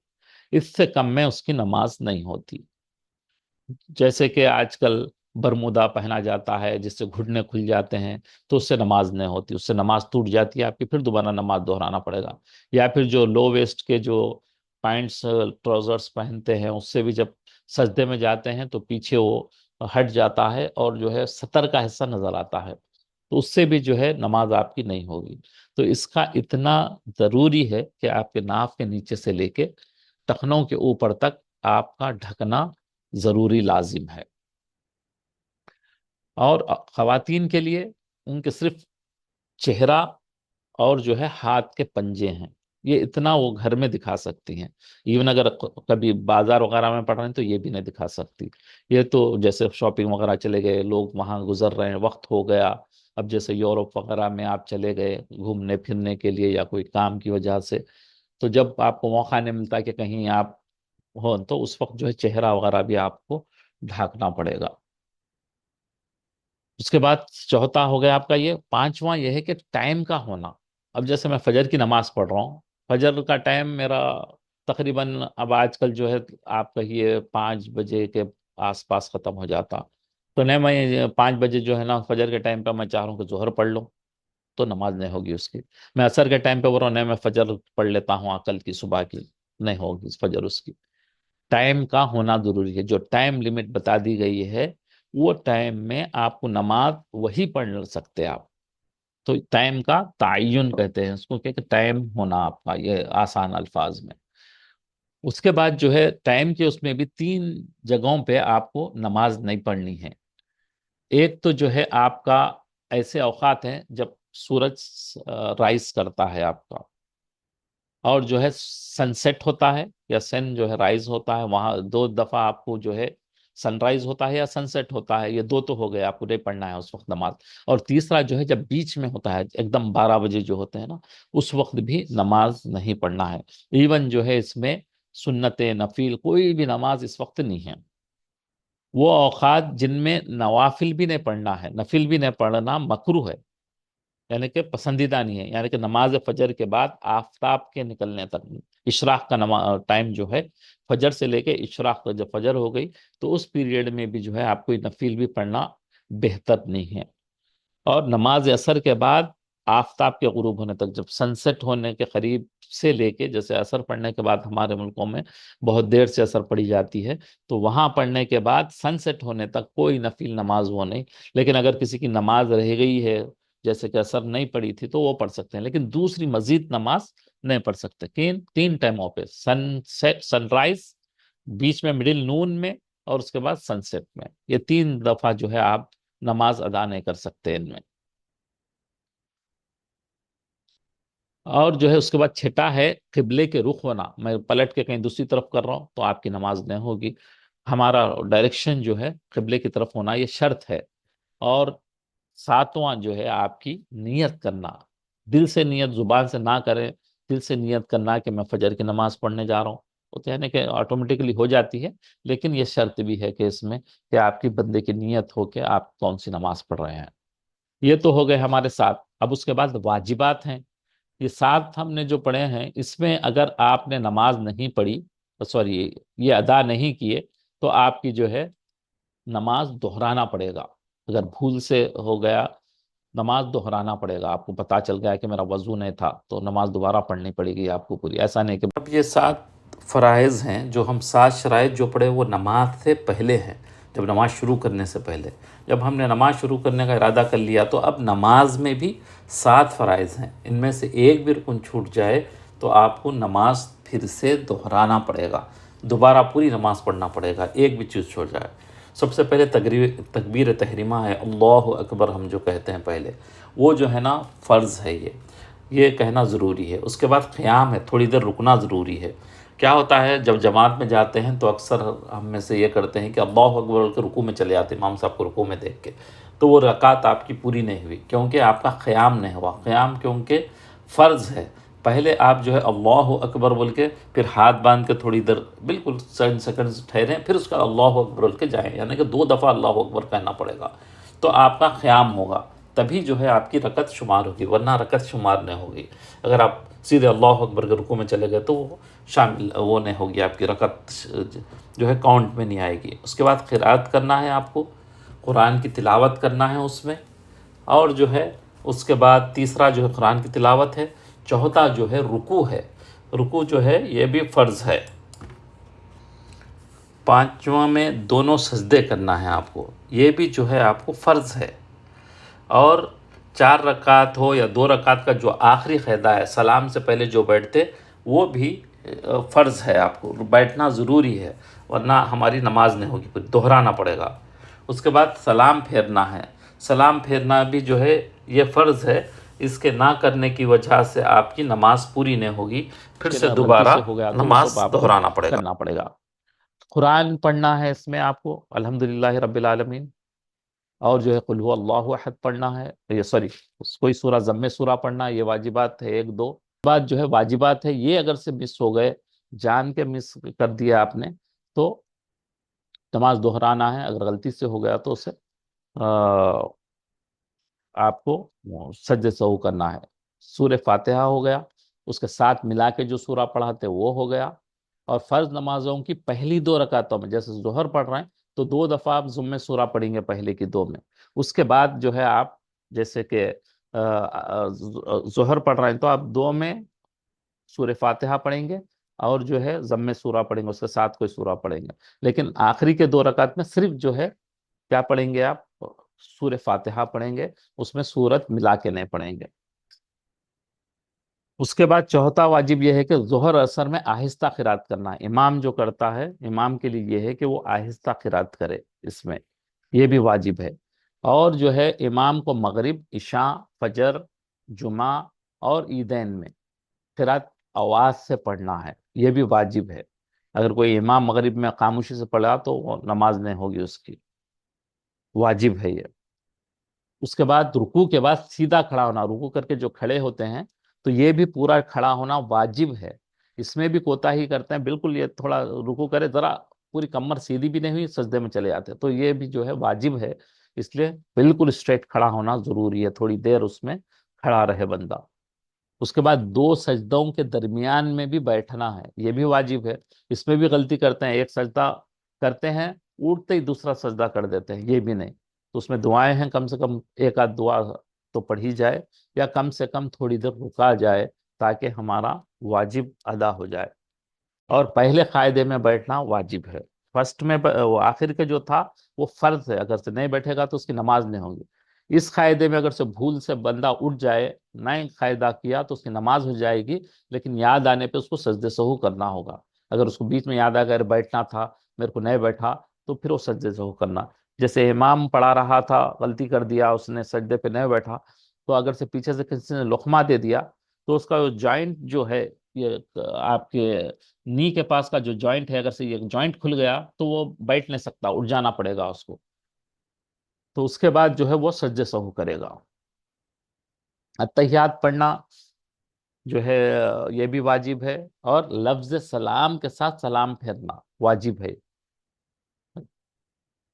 اس سے کم میں اس کی نماز نہیں ہوتی. جیسے کہ آج کل برمودا پہنا جاتا ہے جس سے گھٹنے کھل جاتے ہیں، تو اس سے نماز نہیں ہوتی، اس سے نماز ٹوٹ جاتی ہے آپ کی، پھر دوبارہ نماز دہرانا پڑے گا. یا پھر جو لو ویسٹ کے جو پینٹس ٹراؤزرس پہنتے ہیں، اس سے بھی جب سجدے میں جاتے ہیں تو پیچھے وہ ہٹ جاتا ہے اور جو ہے سطر کا حصہ نظر آتا ہے، تو اس سے بھی جو ہے نماز آپ کی نہیں ہوگی. تو اس کا اتنا ضروری ہے کہ آپ کے ناف کے نیچے سے لے کے ٹخنوں کے اوپر تک آپ کا ڈھکنا ضروری لازم ہے. اور خواتین کے لیے ان کے صرف چہرہ اور جو ہے ہاتھ کے پنجے ہیں، یہ اتنا وہ گھر میں دکھا سکتی ہیں. ایون اگر کبھی بازار وغیرہ میں پڑھ رہے ہیں تو یہ بھی نہیں دکھا سکتی. یہ تو جیسے شاپنگ وغیرہ چلے گئے لوگ، وہاں گزر رہے ہیں، وقت ہو گیا، اب جیسے یورپ وغیرہ میں آپ چلے گئے گھومنے پھرنے کے لیے یا کوئی کام کی وجہ سے، تو جب آپ کو موقع نہیں ملتا کہ کہیں آپ ہو، تو اس وقت جو ہے چہرہ وغیرہ بھی آپ کو ڈھانکنا پڑے گا. اس کے بعد چوتھا ہو گیا آپ کا یہ. پانچواں یہ ہے کہ ٹائم کا ہونا. اب جیسے میں فجر کی نماز پڑھ رہا ہوں، فجر کا ٹائم میرا تقریباً اب آج کل جو ہے آپ کہیے 5 بجے کے آس پاس ختم ہو جاتا، تو نہیں میں 5 بجے جو ہے نا فجر کے ٹائم پہ میں چاہ رہا ہوں کہ ظہر پڑھ لوں، تو نماز نہیں ہوگی اس کی. میں عصر کے ٹائم پہ بول رہا ہوں نہیں میں فجر پڑھ لیتا ہوں عقل کی صبح کی، نہیں ہوگی فجر اس کی. ٹائم کا ہونا ضروری ہے. جو ٹائم لمٹ بتا دی گئی ہے وہ ٹائم میں آپ کو نماز وہی پڑھ سکتے آپ. تو ٹائم کا تعین کہتے ہیں اس کو، کہ ٹائم ہونا آپ کا، یہ آسان الفاظ میں. اس کے بعد جو ہے ٹائم کے اس میں بھی 3 جگہوں پہ آپ کو نماز نہیں پڑھنی ہے. ایک تو جو ہے آپ کا ایسے اوقات ہیں جب سورج رائز کرتا ہے آپ کا، اور جو ہے سن سیٹ ہوتا ہے یا سن جو ہے رائز ہوتا ہے، وہاں 2 دفعہ آپ کو جو ہے سن رائز ہوتا ہے یا سن سیٹ ہوتا ہے، یہ 2 تو ہو گئے، آپ کو نہیں پڑھنا ہے اس وقت نماز. اور تیسرا جو ہے جب بیچ میں ہوتا ہے ایک دم 12 بجے جو ہوتے ہیں نا، اس وقت بھی نماز نہیں پڑھنا ہے. ایون جو ہے اس میں سنت نفل کوئی بھی نماز اس وقت نہیں ہے. وہ اوقات جن میں نوافل بھی نہیں پڑھنا ہے، نفل بھی نہیں پڑھنا مکروہ ہے، یعنی کہ پسندیدہ نہیں ہے. یعنی کہ نماز فجر کے بعد آفتاب کے نکلنے تک، اشراق کا ٹائم جو ہے فجر سے لے کے اشراق تک، جب فجر ہو گئی تو اس پیریڈ میں بھی جو ہے آپ کو نفل بھی پڑھنا بہتر نہیں ہے. اور نماز عصر کے بعد آفتاب کے غروب ہونے تک، جب سن سیٹ ہونے کے قریب سے لے کے، جیسے عصر پڑھنے کے بعد ہمارے ملکوں میں بہت دیر سے عصر پڑھی جاتی ہے، تو وہاں پڑھنے کے بعد سن سیٹ ہونے تک کوئی نفل نماز وہ نہیں. لیکن اگر کسی کی نماز رہ گئی ہے جیسے کہ اثر نہیں پڑی تھی تو وہ پڑھ سکتے ہیں، لیکن دوسری مزید نماز نہیں پڑھ سکتے۔ تین ٹائموں پہ، سن رائز، بیچ میں مڈل نون میں، اور اس کے بعد سن سیٹ میں، یہ 3 دفعہ جو ہے آپ نماز ادا نہیں کر سکتے ان میں۔ اور جو ہے اس کے بعد چھٹا ہے قبلے کے رخ ہونا، میں پلٹ کے کہیں دوسری طرف کر رہا ہوں تو آپ کی نماز نہیں ہوگی۔ ہمارا ڈائریکشن جو ہے قبلے کی طرف ہونا، یہ شرط ہے۔ اور 7واں جو ہے آپ کی نیت کرنا، دل سے نیت، زبان سے نہ کریں، دل سے نیت کرنا کہ میں فجر کی نماز پڑھنے جا رہا ہوں، وہ تو یعنی کہ آٹومیٹکلی ہو جاتی ہے، لیکن یہ شرط بھی ہے کہ اس میں کہ آپ کی بندے کی نیت ہو کہ آپ کون سی نماز پڑھ رہے ہیں۔ یہ تو ہو گئے ہمارے 7۔ اب اس کے بعد واجبات ہیں، یہ 7 ہم نے جو پڑھے ہیں، اس میں اگر آپ نے نماز نہیں پڑھی، سوری، یہ ادا نہیں کیے، تو آپ کی جو ہے نماز دہرانا پڑے گا۔ اگر بھول سے ہو گیا، نماز دہرانا پڑے گا۔ آپ کو پتا چل گیا کہ میرا وضو نہیں تھا تو نماز دوبارہ پڑھنی پڑے گی آپ کو پوری، ایسا نہیں کہ اب یہ 7 فرائض ہیں جو ہم 7 شرائط جو پڑھے وہ نماز سے پہلے ہیں، جب نماز شروع کرنے سے پہلے۔ جب ہم نے نماز شروع کرنے کا ارادہ کر لیا تو اب نماز میں بھی 7 فرائض ہیں، ان میں سے ایک بھی رکن چھوٹ جائے تو آپ کو نماز پھر سے دہرانا پڑے گا، دوبارہ پوری نماز پڑھنا پڑے گا، ایک بھی چیز چھوٹ جائے۔ سب سے پہلے تکبیر تحریمہ ہے، اللہ اکبر ہم جو کہتے ہیں پہلے، وہ جو ہے نا فرض ہے، یہ کہنا ضروری ہے۔ اس کے بعد قیام ہے، تھوڑی دیر رکنا ضروری ہے۔ کیا ہوتا ہے جب جماعت میں جاتے ہیں تو اکثر ہم میں سے یہ کرتے ہیں کہ اللہ اکبر کے رکوع میں چلے آتے ہیں امام صاحب کو رکوع میں دیکھ کے، تو وہ رکعت آپ کی پوری نہیں ہوئی، کیونکہ آپ کا قیام نہیں ہوا۔ قیام کیونکہ فرض ہے، پہلے آپ جو ہے اللہ اکبر بول کے پھر ہاتھ باندھ کے تھوڑی دیر بالکل چند سیکنڈ ٹھہریں، پھر اس کا اللہ اکبر بول کے جائیں، یعنی کہ 2 دفعہ اللہ اکبر کہنا پڑے گا، تو آپ کا قیام ہوگا، تبھی جو ہے آپ کی رکعت شمار ہوگی، ورنہ رکعت شمار نہیں ہوگی۔ اگر آپ سیدھے اللہ اکبر کے رکوع میں چلے گئے تو وہ نہیں ہوگی، آپ کی رکعت جو ہے کاؤنٹ میں نہیں آئے گی۔ اس کے بعد قرات کرنا ہے، آپ کو قرآن کی تلاوت کرنا ہے اس میں، اور جو ہے اس کے بعد تیسرا جو ہے قرآن کی تلاوت ہے، چوتھا جو ہے رکوع ہے، رکوع جو ہے یہ بھی فرض ہے۔ 5واں میں دونوں سجدے کرنا ہے آپ کو، یہ بھی جو ہے آپ کو فرض ہے۔ اور 4 رکعت ہو یا 2 رکعت کا جو آخری قاعدہ ہے، سلام سے پہلے جو بیٹھتے، وہ بھی فرض ہے، آپ کو بیٹھنا ضروری ہے، ورنہ ہماری نماز نہیں ہوگی، پھر دہرانا پڑے گا۔ اس کے بعد سلام پھیرنا ہے، سلام پھیرنا بھی جو ہے یہ فرض ہے، اس کے نہ کرنے کی وجہ سے آپ کی نماز پوری نہیں ہوگی، پھر سے دوبارہ نماز دہرانا پڑے گا۔ کرنا پڑے گا۔ قرآن پڑھنا ہے اس میں آپ کو الحمدللہ رب العالمین، اور جو ہے قل هو اللہ احد پڑھنا ہے، یہ سوری کوئی سورہ ضم سورہ پڑھنا ہے، یہ واجبات ہے 1 2 بعد جو ہے واجبات ہے، یہ اگر سے مس ہو گئے، جان کے مس کر دیا آپ نے، تو نماز دہرانا ہے، اگر غلطی سے ہو گیا تو اسے آپ کو سجدے سہو کرنا ہے۔ سورہ فاتحہ ہو گیا، اس کے ساتھ ملا کے جو سورہ پڑھاتے وہ ہو گیا۔ اور فرض نمازوں کی پہلی 2 رکعتوں میں، جیسے ظہر پڑھ رہے ہیں تو 2 دفعہ آپ ضم سورہ پڑھیں گے پہلے کی 2 میں، اس کے بعد جو ہے آپ جیسے کہ ظہر پڑھ رہے ہیں تو آپ 2 میں سورہ فاتحہ پڑھیں گے، اور جو ہے ضم سورہ پڑھیں گے، اس کے ساتھ کوئی سورہ پڑھیں گے، لیکن آخری کے 2 رکعت میں صرف جو ہے کیا پڑھیں گے آپ؟ سورہ فاتحہ پڑھیں گے، اس میں سورت ملا کے نہیں پڑھیں گے۔ اس کے بعد چوتھا واجب یہ ہے کہ ظہر اثر میں آہستہ قرات کرنا ہے، امام جو کرتا ہے، امام کے لیے یہ ہے کہ وہ آہستہ قرات کرے، اس میں یہ بھی واجب ہے۔ اور جو ہے امام کو مغرب، عشاء، فجر، جمعہ اور عیدین میں قرات آواز سے پڑھنا ہے، یہ بھی واجب ہے۔ اگر کوئی امام مغرب میں خاموشی سے پڑھا تو وہ نماز نہیں ہوگی اس کی، واجب ہے یہ۔ اس کے بعد رکوع کے بعد سیدھا کھڑا ہونا، رکوع کر کے جو کھڑے ہوتے ہیں تو یہ بھی پورا کھڑا ہونا واجب ہے، اس میں بھی کوتاہی کرتے ہیں، بالکل یہ تھوڑا رکوع کرے، ذرا پوری کمر سیدھی بھی نہیں ہوئی، سجدے میں چلے آتے، تو یہ بھی جو ہے واجب ہے، اس لیے بالکل اسٹریٹ کھڑا ہونا ضروری ہے، تھوڑی دیر اس میں کھڑا رہے بندہ۔ اس کے بعد 2 سجدوں کے درمیان میں بھی بیٹھنا ہے، یہ بھی واجب ہے، اس میں بھی غلطی کرتے ہیں، ایک سجدہ کرتے ہیں اٹھتے ہی دوسرا سجدہ کر دیتے ہیں، یہ بھی نہیں، تو اس میں دعائیں ہیں، کم سے کم 1 آدھ دعا تو پڑھی جائے، یا کم سے کم تھوڑی دیر رکا جائے تاکہ ہمارا واجب ادا ہو جائے۔ اور پہلے قاعدے میں بیٹھنا واجب ہے، فرسٹ میں وہ آخر کے جو تھا وہ فرض ہے، اگر سے نہیں بیٹھے گا تو اس کی نماز نہیں ہوگی، اس قاعدے میں اگر سے بھول سے بندہ اٹھ جائے، نہ قاعدہ کیا تو اس کی نماز ہو جائے گی، لیکن یاد آنے پہ اس کو سجدے سہو کرنا ہوگا۔ اگر اس کو بیچ میں یاد آ گیا بیٹھنا تھا، میرے کو نہیں بیٹھا، تو پھر وہ سجدے سہو کرنا۔ جیسے امام پڑھا رہا تھا، غلطی کر دیا، اس نے سجدے پہ نہیں بیٹھا، تو اگر سے پیچھے سے کسی نے لقمہ دے دیا تو اس کا جوائنٹ جو ہے، یہ آپ کے نی کے پاس کا جو جوائنٹ ہے، اگر سے یہ جوائنٹ کھل گیا تو وہ بیٹھ نہیں سکتا، اٹھ جانا پڑے گا اس کو، تو اس کے بعد جو ہے وہ سجدے سہو کرے گا۔ اتحیات پڑھنا جو ہے یہ بھی واجب ہے، اور لفظ سلام کے ساتھ سلام پھیرنا واجب ہے۔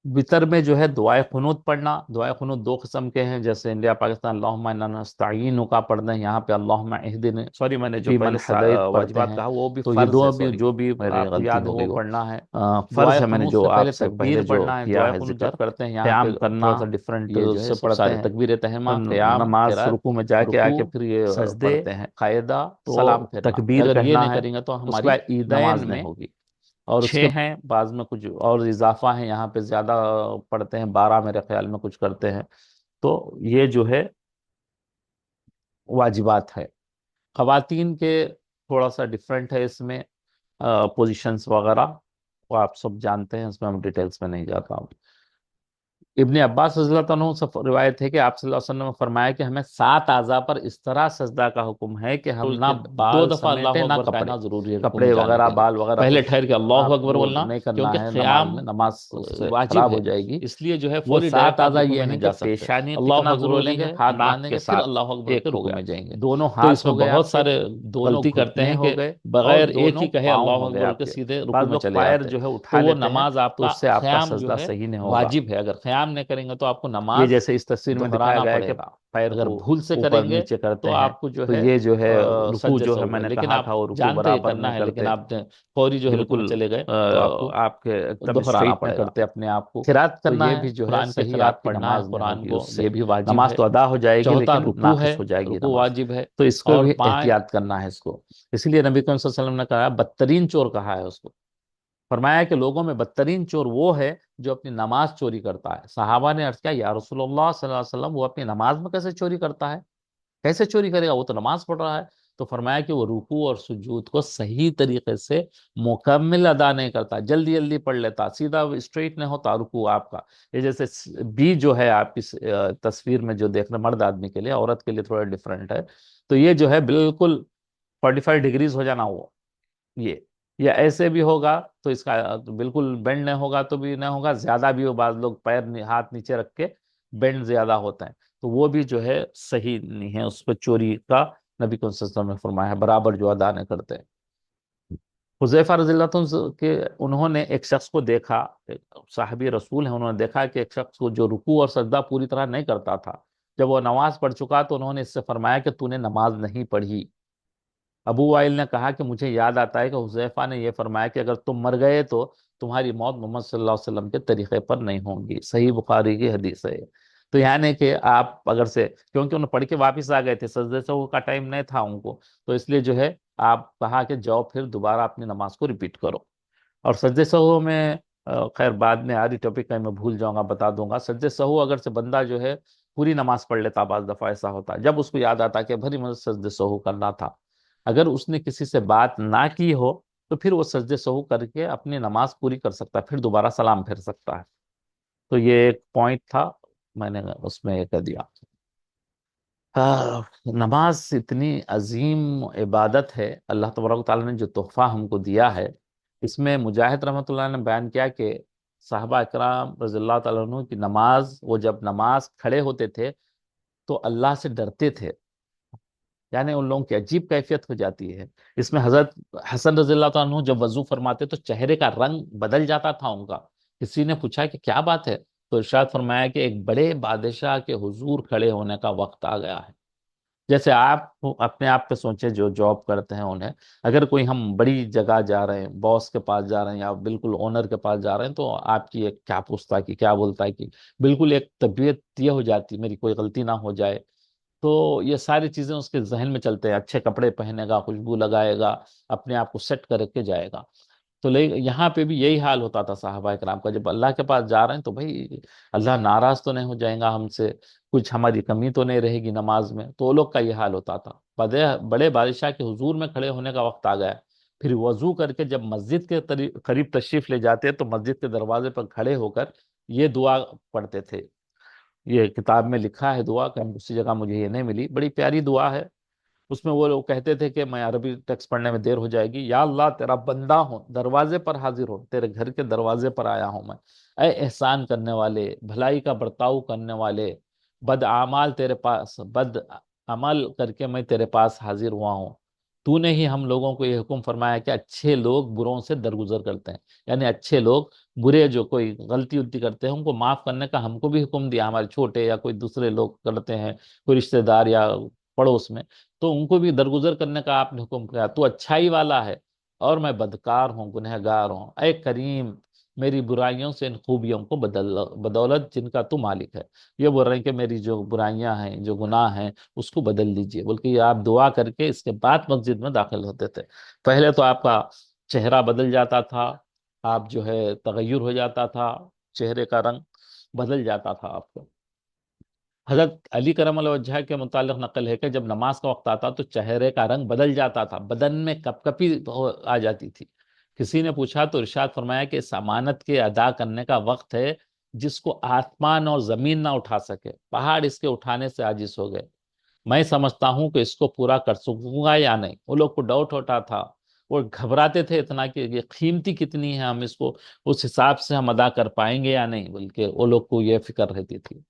وطر میں جو ہے دعائے قنوت پڑھنا، دعائے قنوت دو قسم کے ہیں، جیسے انڈیا پاکستان اللہم انا نستعین کا پڑھنا ہے، یہاں پہ اللہم اہدنا سوری، میں نے جو فیمن پہلے ہدیت پڑھتے واجبات ہیں، کہا وہ بھی تو یہ فرض ہے، سوری جو بھی میری آپ کو غلطی یاد ہے ہو وہ گئی، وہ پڑھنا ہے۔ فرض دعائے ہے، میں نے قنوت جو سے پہلے آپ سے پہلے تکبیر جو پڑھنا ہے، کیا دعائے ہے قنوت ذکر، جب کرتے ہیں یہاں پہ قیام کرنا، تھوڑا سا ڈفرنٹ یہ جو ہے سے سب پڑھتے سارے ہیں، تکبیر تہمہ، پھر قیام، نماز قرات، رکوع میں جا کے آ کے رکوع، پھر یہ سجدے، پڑھتے ہیں، قاعدہ، تو سلام پھیرنا۔ تکبیر اگر یہ کہنا نہیں ہے، کریں گے تو اس کے ہماری بعد نماز عیدین نہیں میں ہوگی۔ اور اس کے 6 ہیں، بعض میں کچھ اور اضافہ ہیں، یہاں پہ زیادہ پڑھتے ہیں، 12 میرے خیال میں کچھ کرتے ہیں، تو یہ جو ہے واجبات ہے۔ خواتین کے تھوڑا سا ڈفرینٹ ہے اس میں، پوزیشنز وغیرہ، وہ آپ سب جانتے ہیں، اس میں ہم ڈیٹیلز میں نہیں جاتا ہوں۔ ابن عباس رضی اللہ عنہ سے روایت ہے کہ آپ صلی اللہ علیہ وسلم نے فرمایا کہ ہمیں 7 اعضاء پر اس طرح سجدہ کا حکم ہے کہ ہم نہ دو بال دفعہ سمیٹیں اللہ نہ اکبر کپڑے، کہنا ضروری ہے رکوع میں کپڑے جانے وغیرہ کے لیے، بال وغیرہ پہلے کچھ ٹھہر کے اللہ آپ اکبر وہ بولنا، نہیں کرنا کیونکہ ہے، نماز قیام میں نماز اس سے واجب خراب ہو ہے، جائے گی۔ اس لیے جو ہے وہ فوری 7 ڈائریکٹ آپ اعضاء رکوع یہ میں ہیں نہیں کہ جا سکتے، پیشانی اللہ ٹکنا اکبر ضروری بولیں گے، ہے، ہاتھ ناک باندھیں کے گے، پھر ساتھ اللہ اکبر، ایک پھر رکوع رکوع میں میں، جائیں گے۔ دونوں تو ہاتھ اس میں ہو گئے بہت آپ کے، سارے دونوں غلطی کرتے گھٹنے ہیں ہو کہ گئے، اور بغیر ایک دونوں ہی کہے پاؤں اللہ ہو اکبر گئے بول آپ کے کے، سیدھے رکوع بعض میں لوگ چلے پیر جاتے ہیں، جو ہے اٹھا تو وہ لیتے ہیں، نماز آپ تو کا اس سے آپ کا قیام جو سجدہ ہے صحیح نہیں ہوگا۔ واجب ہے۔ اگر قیام نہیں کریں گے تو آپ کو یہ نماز جیسے اس تصویر میں دکھایا دہرانا گیا ہے پڑے کہ گا، پیر اگر کو بھول سے اوپر کریں گے نیچے تو کرتے ہیں، آپ کو جو تو ہے یہ جو ہے رکوع سجدے جو سے ہے ہو میں گئے، نے لیکن کہا آپ تھا وہ رکوع جانتے ہی برابر کرنا نہیں ہے، لیکن کرتے، آپ نے فوری جو ہے رکوع میں بالکل چلے گئے تو آپ کو آپ کے ایک دم دہرانا اسٹریٹ نہیں پڑے گا۔ کرتے اپنے آپ کو، قرات تو کرنا یہ ہے، بھی جو ہے قرآن کی صحیح قرات آپ کی پڑھنا ہے نماز نہیں قرآن ہوگی کو، اس سے۔ یہ بھی واجب نماز ہے۔ تو ادا ہو جائے گی چوتھا لیکن رکوع ہے، ناقص ہو جائے گی رکوع نماز، واجب ہے، تو اس کو اور بھی پائیں، احتیاط کرنا ہے اس کو۔ اس لیے نبی کریم صلی اللہ علیہ وسلم نے کہا بدترین چور کہا ہے اس کو، فرمایا کہ لوگوں میں بدترین چور وہ ہے جو اپنی نماز چوری کرتا ہے۔ صحابہ نے عرض کیا یا رسول اللہ صلی اللہ علیہ وسلم، وہ اپنی نماز میں کیسے چوری کرتا ہے؟ کیسے چوری کرے گا؟ وہ تو نماز پڑھ رہا ہے۔ تو فرمایا کہ وہ رکوع اور سجود کو صحیح طریقے سے مکمل ادا نہیں کرتا، جلدی جلدی پڑھ لیتا، سیدھا اسٹریٹ نہیں ہوتا رکوع آپ کا۔ یہ جیسے بی جو ہے آپ کی تصویر میں جو دیکھ رہے مرد آدمی کے لیے، عورت کے لیے تھوڑا ڈیفرنٹ ہے، تو یہ جو ہے بالکل 45 ڈگریز ہو جانا، وہ یہ یا ایسے بھی ہوگا تو اس کا بالکل بینڈ نہیں ہوگا تو بھی نہیں ہوگا، زیادہ بھی ہو، بعض لوگ پیر ہاتھ نیچے رکھ کے بینڈ زیادہ ہوتا ہے، تو وہ بھی جو ہے صحیح نہیں ہے، اس پہ چوری کا نبی صلی اللہ علیہ وسلم نے فرمایا ہے، برابر جو ادا نہیں کرتے۔ حذیفہ رضی اللہ عنہ کہ انہوں نے ایک شخص کو دیکھا، صحابی رسول ہیں، انہوں نے دیکھا کہ ایک شخص کو جو رکوع اور سجدہ پوری طرح نہیں کرتا تھا، جب وہ نماز پڑھ چکا تو انہوں نے اس سے فرمایا کہ تو نے نماز نہیں پڑھی۔ ابو وائل نے کہا کہ مجھے یاد آتا ہے کہ حذیفہ نے یہ فرمایا کہ اگر تم مر گئے تو تمہاری موت محمد صلی اللہ علیہ وسلم کے طریقے پر نہیں ہوں گی، صحیح بخاری کی حدیث ہے۔ تو یعنی کہ آپ اگر سے، کیونکہ انہوں پڑھ کے واپس آ گئے تھے، سجدے سے کا ٹائم نہیں تھا ان کو، تو اس لیے جو ہے آپ کہا کہ جاؤ پھر دوبارہ اپنی نماز کو ریپیٹ کرو۔ اور سجدے سہو میں خیر بعد میں آدھی ٹاپک میں بھول جاؤں گا، بتا دوں گا۔ سجدے سہو اگر سے بندہ جو ہے پوری نماز پڑھ لیتا، بعض دفعہ ایسا ہوتا ہے جب اس کو یاد آتا کہ بھری مجھے سجدے سہو کرنا تھا، اگر اس نے کسی سے بات نہ کی ہو تو پھر وہ سجدے سہو کر کے اپنی نماز پوری کر سکتا ہے، پھر دوبارہ سلام پھیر سکتا ہے۔ تو یہ ایک پوائنٹ تھا، میں نے اس میں یہ کہہ دیا۔ نماز اتنی عظیم عبادت ہے، اللہ تبارک و تعالیٰ نے جو تحفہ ہم کو دیا ہے، اس میں مجاہد رحمۃ اللہ نے بیان کیا کہ صحابہ اکرام رضی اللہ تعالیٰ عنہ کی نماز، وہ جب نماز کھڑے ہوتے تھے تو اللہ سے ڈرتے تھے، یعنی ان لوگوں کی عجیب کیفیت ہو جاتی ہے۔ اس میں حضرت حسن رضی اللہ تعالیٰ عنہ جب وضو فرماتے تو چہرے کا رنگ بدل جاتا تھا ان کا۔ کسی نے پوچھا کہ کیا بات ہے، تو ارشاد فرمایا کہ ایک بڑے بادشاہ کے حضور کھڑے ہونے کا وقت آ گیا ہے۔ جیسے آپ اپنے آپ پہ سوچیں جو جاب کرتے ہیں انہیں، اگر کوئی ہم بڑی جگہ جا رہے ہیں، باس کے پاس جا رہے ہیں یا بالکل اونر کے پاس جا رہے ہیں، تو آپ کی ایک کیا پوچھتا ہے کہ کیا بولتا ہے، کہ بالکل ایک طبیعت یہ ہو جاتی میری کوئی غلطی نہ ہو جائے، تو یہ ساری چیزیں اس کے ذہن میں چلتے ہیں، اچھے کپڑے پہنے گا، خوشبو لگائے گا، اپنے آپ کو سیٹ کر کے جائے گا۔ تو یہاں پہ بھی یہی حال ہوتا تھا صحابہ کرام کا، جب اللہ کے پاس جا رہے ہیں تو بھائی اللہ ناراض تو نہیں ہو جائیں گا ہم سے، کچھ ہماری کمی تو نہیں رہے گی نماز میں، تو وہ لوگ کا یہ حال ہوتا تھا۔ بڑے بڑے بادشاہ کے حضور میں کھڑے ہونے کا وقت آ گیا، پھر وضو کر کے جب مسجد کے قریب تشریف لے جاتے تو مسجد کے دروازے پر کھڑے ہو کر یہ دعا پڑھتے تھے۔ یہ کتاب میں لکھا ہے دعا، کہ دوسری جگہ مجھے یہ نہیں ملی، بڑی پیاری دعا ہے۔ اس میں وہ لوگ کہتے تھے کہ میں عربی ٹیکسٹ پڑھنے میں دیر ہو جائے گی، یا اللہ تیرا بندہ ہوں، دروازے پر حاضر ہوں، تیرے گھر کے دروازے پر آیا ہوں میں، اے احسان کرنے والے، بھلائی کا برتاؤ کرنے والے، بد اعمال تیرے پاس، بد عمل کر کے میں تیرے پاس حاضر ہوا ہوں، تو نے ہی ہم لوگوں کو یہ حکم فرمایا کہ اچھے لوگ بروں سے درگزر کرتے ہیں، یعنی اچھے لوگ برے جو کوئی غلطی ولطی کرتے ہیں ان کو معاف کرنے کا ہم کو بھی حکم دیا، ہمارے چھوٹے یا کوئی دوسرے لوگ کرتے ہیں، کوئی رشتہ دار یا پڑوس میں، تو ان کو بھی درگزر کرنے کا آپ نے حکم کیا، تو اچھائی والا ہے اور میں بدکار ہوں، گنہگار ہوں، اے کریم میری برائیوں سے ان خوبیوں کو بدولت جن کا تو مالک ہے، یہ بول رہے ہیں کہ میری جو برائیاں ہیں، جو گناہ ہیں، اس کو بدل دیجئے، بلکہ یہ آپ دعا کر کے اس کے بعد مسجد میں داخل ہوتے تھے۔ پہلے تو آپ کا چہرہ بدل جاتا تھا، آپ جو ہے تغیر ہو جاتا تھا، چہرے کا رنگ بدل جاتا تھا آپ کو۔ حضرت علی کرم اللہ وجہ کے متعلق نقل ہے کہ جب نماز کا وقت آتا تو چہرے کا رنگ بدل جاتا تھا، بدن میں کپ کپی آ جاتی تھی۔ کسی نے پوچھا تو ارشاد فرمایا کہ اس امانت کے ادا کرنے کا وقت ہے جس کو آسمان اور زمین نہ اٹھا سکے، پہاڑ اس کے اٹھانے سے عاجز ہو گئے، میں سمجھتا ہوں کہ اس کو پورا کر سکوں گا یا نہیں۔ وہ لوگ کو ڈاؤٹ ہوتا تھا، وہ گھبراتے تھے اتنا کہ یہ قیمتی کتنی ہے، ہم اس کو اس حساب سے ہم ادا کر پائیں گے یا نہیں، بلکہ وہ لوگ کو یہ فکر رہتی تھی۔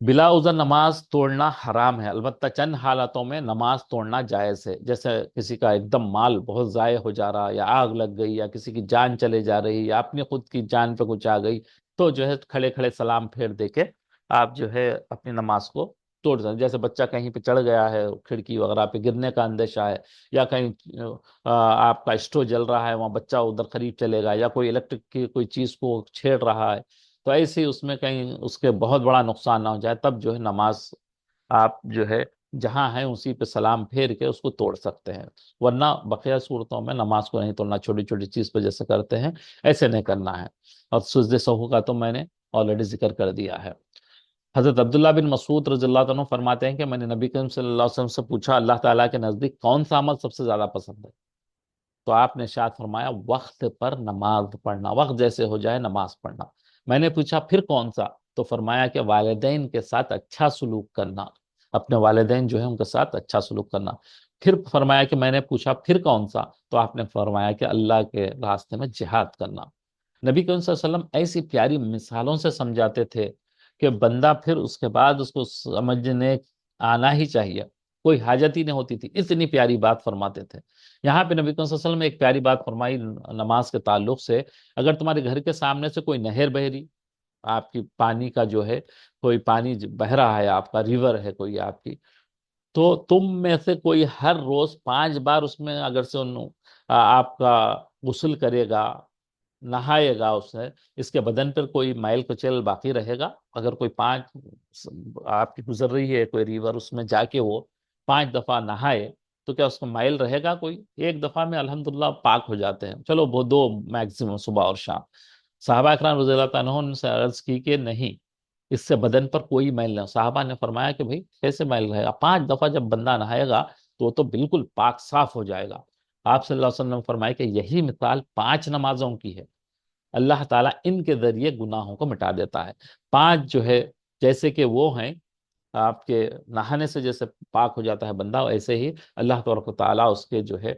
بلا عذر نماز توڑنا حرام ہے، البتہ چند حالتوں میں نماز توڑنا جائز ہے، جیسے کسی کا ایک دم مال بہت ضائع ہو جا رہا، یا آگ لگ گئی، یا کسی کی جان چلے جا رہی، یا اپنی خود کی جان پہ کچھ آ گئی، تو جو ہے کھڑے کھڑے سلام پھیر دے کے آپ جو ہے اپنی نماز کو توڑ سکتے، جیسے بچہ کہیں پہ چڑھ گیا ہے، کھڑکی وغیرہ پہ گرنے کا اندیشہ ہے، یا کہیں آپ کا اسٹو جل رہا ہے، وہاں بچہ ادھر قریب چلے گا، یا کوئی الیکٹرک کی کوئی چیز کو چھیڑ رہا ہے، تو ایسے ہی اس میں کہیں اس کے بہت بڑا نقصان نہ ہو جائے، تب جو ہے نماز آپ جو ہے جہاں ہیں اسی پہ سلام پھیر کے اس کو توڑ سکتے ہیں، ورنہ بقیہ صورتوں میں نماز کو نہیں توڑنا، چھوٹی چھوٹی چیز پہ جیسے کرتے ہیں ایسے نہیں کرنا ہے۔ اور سجدے سہو کا تو میں نے آلریڈی ذکر کر دیا ہے۔ حضرت عبداللہ بن مسعود رضی اللہ عنہ فرماتے ہیں کہ میں نے نبی کریم صلی اللہ علیہ وسلم سے پوچھا اللہ تعالیٰ کے نزدیک کون سا عمل سب سے زیادہ پسند ہے؟ تو آپ نے ارشاد فرمایا وقت پر نماز پڑھنا، وقت جیسے ہو جائے نماز پڑھنا۔ میں نے پوچھا پھر کون سا؟ تو فرمایا کہ والدین کے ساتھ اچھا سلوک کرنا، اپنے والدین جو ہیں ان کے ساتھ اچھا سلوک کرنا۔ پھر فرمایا کہ میں نے پوچھا پھر کون سا؟ تو آپ نے فرمایا کہ اللہ کے راستے میں جہاد کرنا۔ نبی کریم صلی اللہ علیہ وسلم ایسی پیاری مثالوں سے سمجھاتے تھے کہ بندہ پھر اس کے بعد اس کو سمجھنے آنا ہی چاہیے، کوئی حاجت ہی نہیں ہوتی تھی، اتنی پیاری بات فرماتے تھے۔ یہاں پہ نبی کریم صلی اللہ علیہ وسلم نے ایک پیاری بات فرمائی نماز کے تعلق سے، اگر تمہارے گھر کے سامنے سے کوئی نہر بہ رہی، آپ کی پانی کا جو ہے کوئی پانی بہ رہا ہے، آپ کا ریور ہے کوئی آپ کی، تو تم میں سے کوئی ہر روز 5 بار اس میں اگر سے آپ کا غسل کرے گا، نہائے گا، اس سے اس کے بدن پر کوئی میل کچیل باقی رہے گا، اگر کوئی 5 آپ کی گزر رہی ہے کوئی ریور، اس میں جا کے وہ 5 دفعہ نہائے تو کیا اس کو مائل رہے گا؟ کوئی ایک دفعہ میں الحمدللہ پاک ہو جاتے ہیں، چلو وہ 2 میکسیمم صبح اور شام۔ صحابہ اکرام رضی اللہ عنہ نے سے عرض کی کہ نہیں، اس سے بدن پر کوئی میل نہیں۔ صحابہ نے فرمایا کہ بھئی کیسے میل رہے گا؟ 5 دفعہ جب بندہ نہائے گا تو وہ تو بالکل پاک صاف ہو جائے گا۔ آپ صلی اللہ علیہ وسلم نے فرمایا کہ یہی مثال 5 نمازوں کی ہے، اللہ تعالیٰ ان کے ذریعے گناہوں کو مٹا دیتا ہے۔ 5 جو ہے جیسے کہ وہ ہیں آپ کے نہانے سے جیسے پاک ہو جاتا ہے بندہ، ایسے ہی اللہ تبارک و تعالیٰ اس کے جو ہے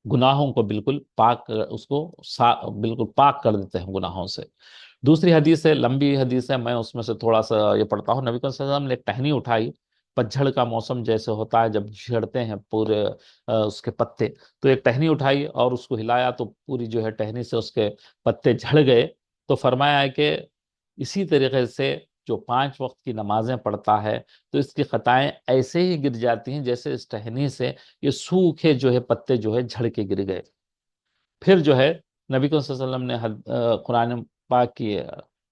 گناہوں کو بالکل پاک، اس کو بالکل پاک کر دیتے ہیں گناہوں سے۔ دوسری حدیث ہے، لمبی حدیث ہے، میں اس میں سے تھوڑا سا یہ پڑھتا ہوں۔ نبی صلی اللہ علیہ وسلم نے ایک ٹہنی اٹھائی، پتجھڑ کا موسم جیسے ہوتا ہے جب جھڑتے ہیں پورے اس کے پتے، تو ایک ٹہنی اٹھائی اور اس کو ہلایا تو پوری جو ہے ٹہنی سے اس کے پتے جھڑ گئے۔ تو فرمایا ہے کہ اسی طریقے سے جو 5 وقت کی نمازیں پڑھتا ہے تو اس کی خطائیں ایسے ہی گر جاتی ہیں جیسے اس ٹہنی سے یہ سوکھے جو ہے پتے جو ہے جھڑ کے گر گئے۔ پھر جو ہے نبی صلی اللہ علیہ وسلم نے قرآن پاک کی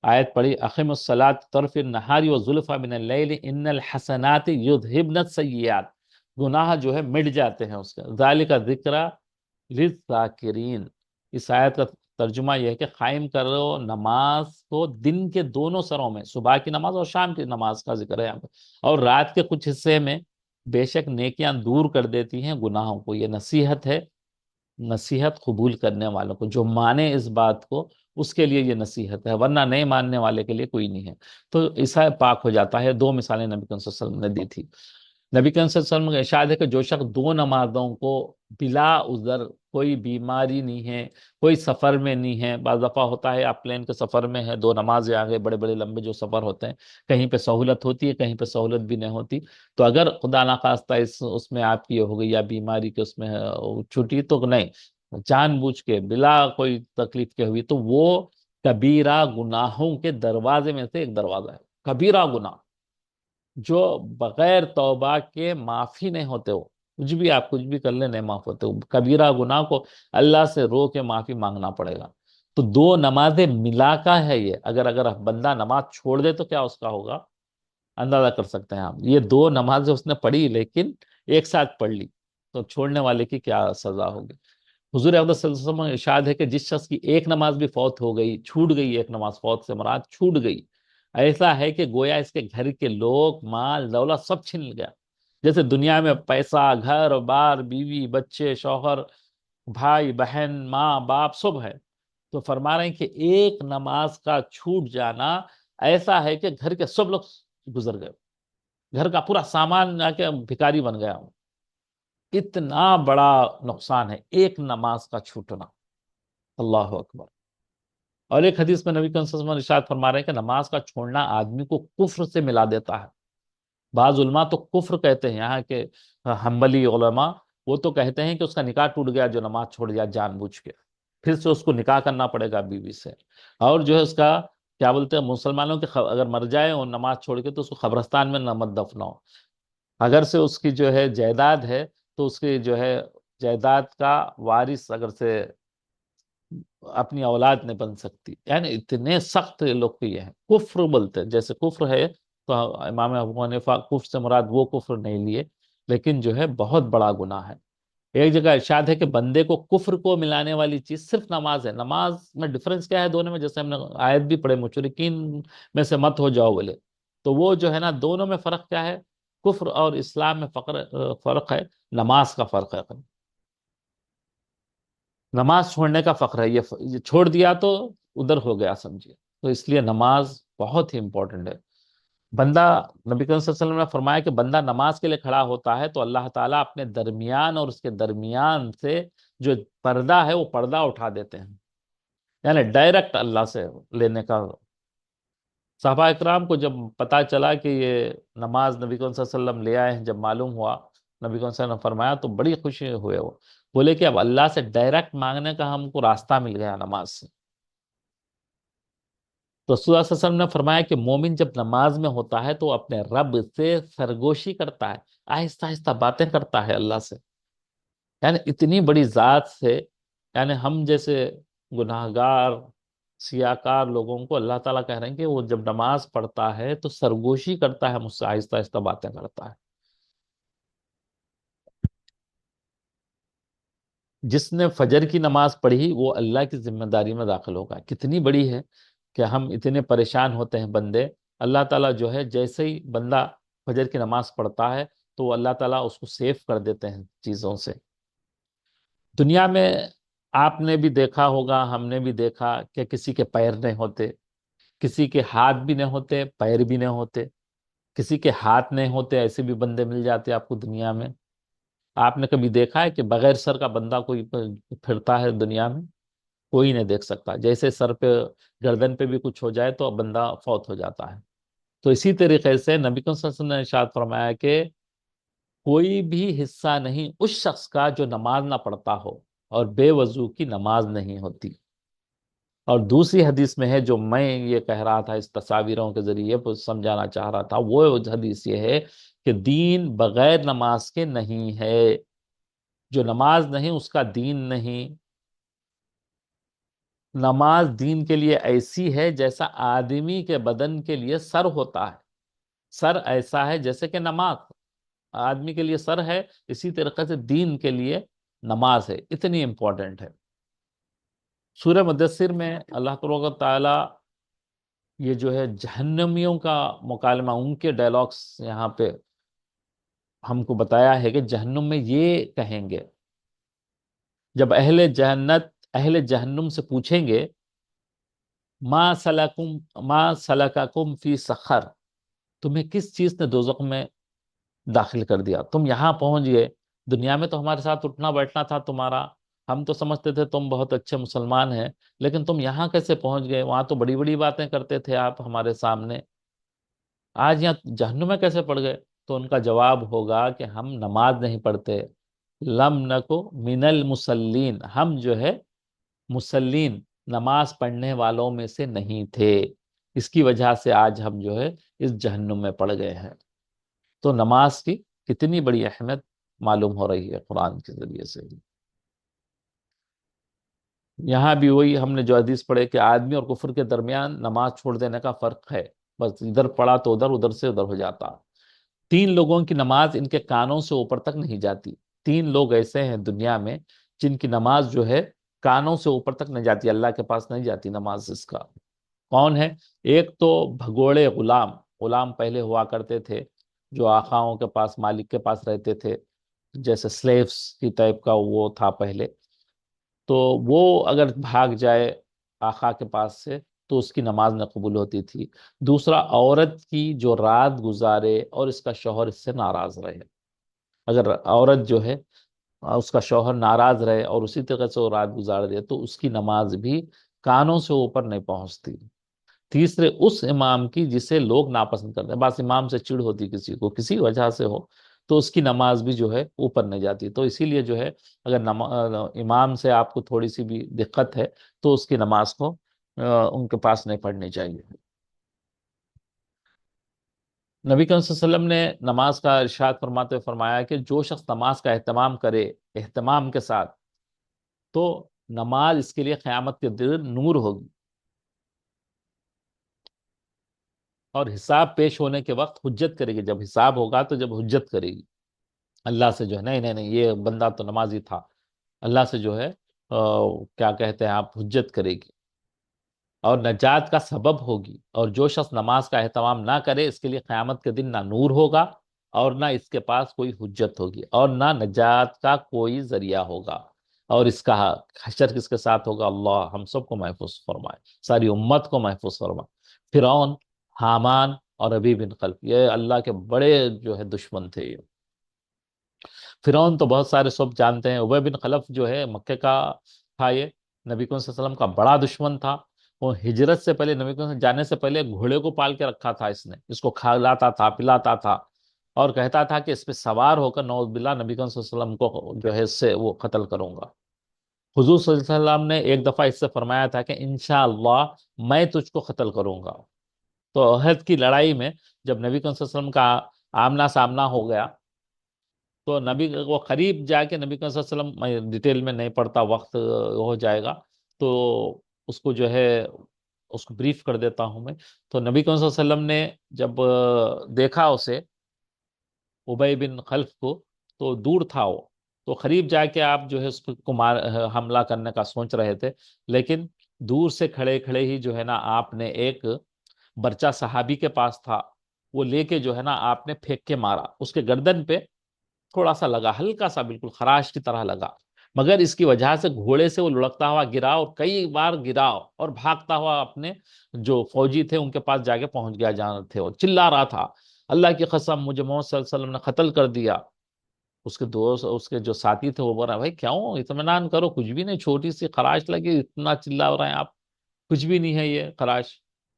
آیت پڑھی، اقم الصلاۃ طرف النہار وزلفا من اللیل ان الحسنات یذہبن السیئات، گناہ جو ہے مٹ جاتے ہیں اس کا، ذالک ذکرى للذاکرین، اس آیت کا ترجمہ یہ ہے کہ قائم کرو نماز کو دن کے دونوں سروں میں، صبح کی نماز اور شام کی نماز کا ذکر ہے یہاں پہ، اور رات کے کچھ حصے میں، بے شک نیکیاں دور کر دیتی ہیں گناہوں کو۔ یہ نصیحت ہے، نصیحت قبول کرنے والوں کو، جو مانے اس بات کو اس کے لیے یہ نصیحت ہے، ورنہ نہیں ماننے والے کے لیے کوئی نہیں ہے۔ تو عیسیٰ پاک ہو جاتا ہے۔ دو مثالیں نبی کریم صلی اللہ علیہ وسلم نے دی تھی۔ نبی کریم صلی اللہ علیہ وسلم کا ارشاد ہے کہ جو شخص دو نمازوں کو بلا عذر، کوئی بیماری نہیں ہے، کوئی سفر میں نہیں ہے، بعض دفعہ ہوتا ہے آپ پلین کے سفر میں ہے، دو نمازیں آگے، بڑے بڑے لمبے جو سفر ہوتے ہیں، کہیں پہ سہولت ہوتی ہے کہیں پہ سہولت بھی نہیں ہوتی، تو اگر خدا نخواستہ اس میں آپ کی یہ ہو گئی یا بیماری کے اس میں چھٹی، تو نہیں، جان بوجھ کے بلا کوئی تکلیف کے ہوئی، تو وہ کبیرہ گناہوں کے دروازے میں سے ایک دروازہ ہے۔ کبیرہ گناہ جو بغیر توبہ کے معافی نہیں ہوتے، ہو کچھ بھی آپ کچھ بھی کر لیں نہیں معاف ہوتے، کبیرہ گناہ کو اللہ سے رو کے معافی مانگنا پڑے گا۔ تو دو نمازیں ملا کا ہے یہ، اگر بندہ نماز چھوڑ دے تو کیا اس کا ہوگا، اندازہ کر سکتے ہیں آپ۔ یہ دو نمازیں اس نے پڑھی لیکن ایک ساتھ پڑھ لی، تو چھوڑنے والے کی کیا سزا ہوگی۔ حضور اقدس صلی اللہ علیہ وسلم کا ارشاد ہے کہ جس شخص کی ایک نماز بھی فوت ہو گئی، چھوٹ گئی، ایک نماز فوت سے مراد چھوٹ گئی، ایسا ہے کہ گویا اس کے گھر کے لوگ، مال دولت سب چھن گیا۔ جیسے دنیا میں پیسہ، گھر بار، بیوی بچے، شوہر، بھائی بہن، ماں باپ سب ہے، تو فرما رہے ہیں کہ ایک نماز کا چھوٹ جانا ایسا ہے کہ گھر کے سب لوگ گزر گئے، گھر کا پورا سامان آ کے بھکاری بن گیا۔ اتنا بڑا نقصان ہے ایک نماز کا چھوٹنا۔ اللہ اکبر۔ اور ایک حدیث میں نبی کریم صلی اللہ علیہ وسلم ارشاد فرما رہے ہیں کہ نماز کا چھوڑنا آدمی کو کفر سے ملا دیتا ہے۔ بعض علماء تو کفر کہتے ہیں، یہاں کے حنبلی علماء وہ تو کہتے ہیں کہ اس کا نکاح ٹوٹ گیا جو نماز چھوڑ دیا جان بوجھ کے، پھر سے اس کو نکاح کرنا پڑے گا بیوی سے، اور جو ہے اس کا کیا بولتے ہیں، مسلمانوں کے اگر مر جائے اور نماز چھوڑ کے تو اس کو قبرستان میں نہ مت دفناؤ، اگر سے اس کی جو ہے جائیداد ہے تو اس کی جو ہے جائیداد کا وارث اگر سے اپنی اولاد نہیں بن سکتی، یعنی اتنے سخت لوگ یہ ہیں، کفر بولتے ہیں۔ جیسے کفر ہے تو امام ابو حنیفہ کفر سے مراد وہ کفر نہیں لیے، لیکن جو ہے بہت بڑا گناہ ہے۔ ایک جگہ ارشاد ہے کہ بندے کو کفر کو ملانے والی چیز صرف نماز ہے۔ نماز میں ڈفرنس کیا ہے دونوں میں، جیسے ہم نے آیت بھی پڑھے مشرکین میں سے مت ہو جاؤ بولے، تو وہ جو ہے نا دونوں میں فرق کیا ہے، کفر اور اسلام میں فرق ہے، نماز کا فرق ہے۔ نماز چھوڑنے کا فخر ہے، یہ چھوڑ دیا تو ادھر ہو گیا سمجھیے، تو اس لیے نماز بہت ہی امپورٹنٹ ہے۔ بندہ، نبی کریم صلی اللہ علیہ وسلم نے فرمایا کہ بندہ نماز کے لیے کھڑا ہوتا ہے تو اللہ تعالیٰ اپنے درمیان اور اس کے درمیان سے جو پردہ ہے وہ پردہ اٹھا دیتے ہیں، یعنی ڈائریکٹ اللہ سے لینے کا۔ صحابہ اکرام کو جب پتا چلا کہ یہ نماز نبی کریم صلی اللہ علیہ وسلم لے آئے ہیں، جب معلوم ہوا، نبی کریم صلی اللہ علیہ وسلم نے فرمایا تو بڑی خوشی ہوئے، وہ بولے کہ اب اللہ سے ڈائریکٹ مانگنے کا ہم کو راستہ مل گیا نماز سے۔ تو رسول اللہ صلی اللہ علیہ وسلم نے فرمایا کہ مومن جب نماز میں ہوتا ہے تو اپنے رب سے سرگوشی کرتا ہے، آہستہ آہستہ باتیں کرتا ہے اللہ سے، یعنی اتنی بڑی ذات سے، یعنی ہم جیسے گناہگار سیاکار لوگوں کو اللہ تعالیٰ کہہ رہے ہیں کہ وہ جب نماز پڑھتا ہے تو سرگوشی کرتا ہے مجھ سے، آہستہ آہستہ باتیں کرتا ہے۔ جس نے فجر کی نماز پڑھی وہ اللہ کی ذمہ داری میں داخل ہوگا۔ کتنی بڑی ہے کہ ہم اتنے پریشان ہوتے ہیں بندے، اللہ تعالیٰ جو ہے جیسے ہی بندہ فجر کی نماز پڑھتا ہے تو اللہ تعالیٰ اس کو سیف کر دیتے ہیں چیزوں سے۔ دنیا میں آپ نے بھی دیکھا ہوگا، ہم نے بھی دیکھا کہ کسی کے پیر نہیں ہوتے، کسی کے ہاتھ بھی نہیں ہوتے، پیر بھی نہیں ہوتے، کسی کے ہاتھ نہیں ہوتے، ایسے بھی بندے مل جاتے آپ کو دنیا میں۔ آپ نے کبھی دیکھا ہے کہ بغیر سر کا بندہ کوئی پھرتا ہے دنیا میں؟ کوئی نہیں دیکھ سکتا، جیسے سر پہ گردن پہ بھی کچھ ہو جائے تو بندہ فوت ہو جاتا ہے۔ تو اسی طریقے سے نبی صلی اللہ علیہ وسلم نے ارشاد فرمایا کہ کوئی بھی حصہ نہیں اس شخص کا جو نماز نہ پڑھتا ہو اور بے وضو کی نماز نہیں ہوتی۔ اور دوسری حدیث میں ہے جو میں یہ کہہ رہا تھا اس تصاویروں کے ذریعے سمجھانا چاہ رہا تھا، وہ حدیث یہ ہے کہ دین بغیر نماز کے نہیں ہے، جو نماز نہیں اس کا دین نہیں۔ نماز دین کے لیے ایسی ہے جیسا آدمی کے بدن کے لیے سر ہوتا ہے، سر ایسا ہے جیسے کہ نماز آدمی کے لیے سر ہے، اسی طریقے سے دین کے لیے نماز ہے، اتنی امپورٹنٹ ہے۔ سورہ مدثر میں اللہ تبارک و تعالی یہ جو ہے جہنمیوں کا مکالمہ، ان کے ڈائلاگس یہاں پہ ہم کو بتایا ہے کہ جہنم میں یہ کہیں گے، جب اہل جہنم سے پوچھیں گے ما سلککم فی سقر، تمہیں کس چیز نے دوزخ میں داخل کر دیا؟ تم یہاں پہنچ گئے، دنیا میں تو ہمارے ساتھ اٹھنا بیٹھنا تھا تمہارا، ہم تو سمجھتے تھے تم بہت اچھے مسلمان ہیں، لیکن تم یہاں کیسے پہنچ گئے؟ وہاں تو بڑی بڑی باتیں کرتے تھے آپ ہمارے سامنے، آج یہاں جہنم میں کیسے پڑ گئے؟ تو ان کا جواب ہوگا کہ ہم نماز نہیں پڑھتے، لم نکو من المصلین، ہم جو ہے مسلین، نماز پڑھنے والوں میں سے نہیں تھے، اس کی وجہ سے آج ہم جو ہے اس جہنم میں پڑ گئے ہیں۔ تو نماز کی کتنی بڑی اہمیت معلوم ہو رہی ہے قرآن کے ذریعے سے۔ یہاں بھی وہی ہم نے جو حدیث پڑھے کہ آدمی اور کفر کے درمیان نماز چھوڑ دینے کا فرق ہے، بس ادھر پڑھا تو ادھر، ادھر سے ادھر ہو جاتا۔ 3 لوگوں کی نماز ان کے کانوں سے اوپر تک نہیں جاتی، 3 لوگ ایسے ہیں دنیا میں جن کی نماز جو ہے کانوں سے اوپر تک نہیں جاتی، اللہ کے پاس نہیں جاتی نماز اس کا۔ کون ہے؟ ایک تو بھگوڑے غلام، غلام پہلے ہوا کرتے تھے جو آقاؤں کے پاس، مالک کے پاس رہتے تھے، جیسے سلیوز کی ٹائپ کا وہ تھا پہلے، تو وہ اگر بھاگ جائے آقا کے پاس سے تو اس کی نماز نہ قبول ہوتی تھی۔ دوسرا، عورت کی جو رات گزارے اور اس کا شوہر اس سے ناراض رہے، اگر عورت جو ہے اس کا شوہر ناراض رہے اور اسی طرح سے وہ رات گزار دے تو اس کی نماز بھی کانوں سے اوپر نہیں پہنچتی۔ تیسرے، اس امام کی جسے لوگ ناپسند کرتے ہیں، بس امام سے چڑ ہوتی کسی کو کسی وجہ سے ہو تو اس کی نماز بھی جو ہے اوپر نہیں جاتی۔ تو اسی لیے جو ہے اگر امام سے آپ کو تھوڑی سی بھی دقت ہے تو اس کی نماز کو ان کے پاس نہیں پڑھنی چاہیے۔ نبی کریم صلی اللہ علیہ وسلم نے نماز کا ارشاد فرماتے ہوئے فرمایا کہ جو شخص نماز کا اہتمام کرے اہتمام کے ساتھ، تو نماز اس کے لیے قیامت کے دن نور ہوگی، اور حساب پیش ہونے کے وقت حجت کرے گی، جب حساب ہوگا تو جب حجت کرے گی اللہ سے، جو ہے نہیں نہیں نہیں یہ بندہ تو نمازی تھا، اللہ سے جو ہے کیا کہتے ہیں آپ، حجت کرے گی اور نجات کا سبب ہوگی۔ اور جو شخص نماز کا اہتمام نہ کرے اس کے لیے قیامت کے دن نہ نور ہوگا اور نہ اس کے پاس کوئی حجت ہوگی اور نہ نجات کا کوئی ذریعہ ہوگا، اور اس کا حشر کس کے ساتھ ہوگا؟ اللہ ہم سب کو محفوظ فرمائے، ساری امت کو محفوظ فرمائے۔ فرعون، حامان اور ابی بن خلف، یہ اللہ کے بڑے جو ہے دشمن تھے۔ یہ فرعون تو بہت سارے سب جانتے ہیں، ابی بن خلف جو ہے مکے کا تھا، یہ نبی کریم صلی اللہ علیہ وسلم کا بڑا دشمن تھا۔ وہ ہجرت سے پہلے، نبی کریم جانے سے پہلے گھوڑے کو پال کے رکھا تھا، اس نے اس کو کھلاتا تھا پلاتا تھا اور کہتا تھا کہ اس پہ سوار ہو کر نعوذ باللہ نبی کریم صلی اللہ علیہ وسلم کو جو ہے اس سے وہ قتل کروں گا۔ حضور صلی اللہ علیہ وسلم نے ایک دفعہ اس سے فرمایا تھا کہ انشاءاللہ میں تجھ کو قتل کروں گا۔ تو احد کی لڑائی میں جب نبی کریم صلی اللہ علیہ وسلم کا آمنا سامنا ہو گیا تو نبی وہ قریب جا کے، نبی کریم صلی اللہ علیہ وسلم، میں ڈیٹیل میں نہیں پڑھتا وقت ہو جائے گا تو اس کو جو ہے اس کو بریف کر دیتا ہوں میں۔ تو نبی کریم صلی اللہ علیہ وسلم نے جب دیکھا اسے، ابی بن خلف کو، تو دور تھا وہ، تو قریب جا کے آپ جو ہے اس کو حملہ کرنے کا سوچ رہے تھے، لیکن دور سے کھڑے کھڑے ہی جو ہے نا آپ نے ایک برچہ صحابی کے پاس تھا، وہ لے کے جو ہے نا آپ نے پھینک کے مارا، اس کے گردن پہ تھوڑا سا لگا، ہلکا سا، بالکل خراش کی طرح لگا، مگر اس کی وجہ سے گھوڑے سے وہ لڑکتا ہوا گرا اور کئی بار گرا اور بھاگتا ہوا اپنے جو فوجی تھے ان کے پاس جا کے پہنچ گیا جہاں تھے، وہ چلا رہا تھا اللہ کی قسم مجھے محمد صلی اللہ علیہ وسلم نے قتل کر دیا۔ اس کے دوست، اس کے جو ساتھی تھے، وہ بول رہا ہے بھائی کیوں، اطمینان کرو، کچھ بھی نہیں، چھوٹی سی خراش لگی، اتنا چلا رہے ہیں آپ، کچھ بھی نہیں ہے، یہ خراش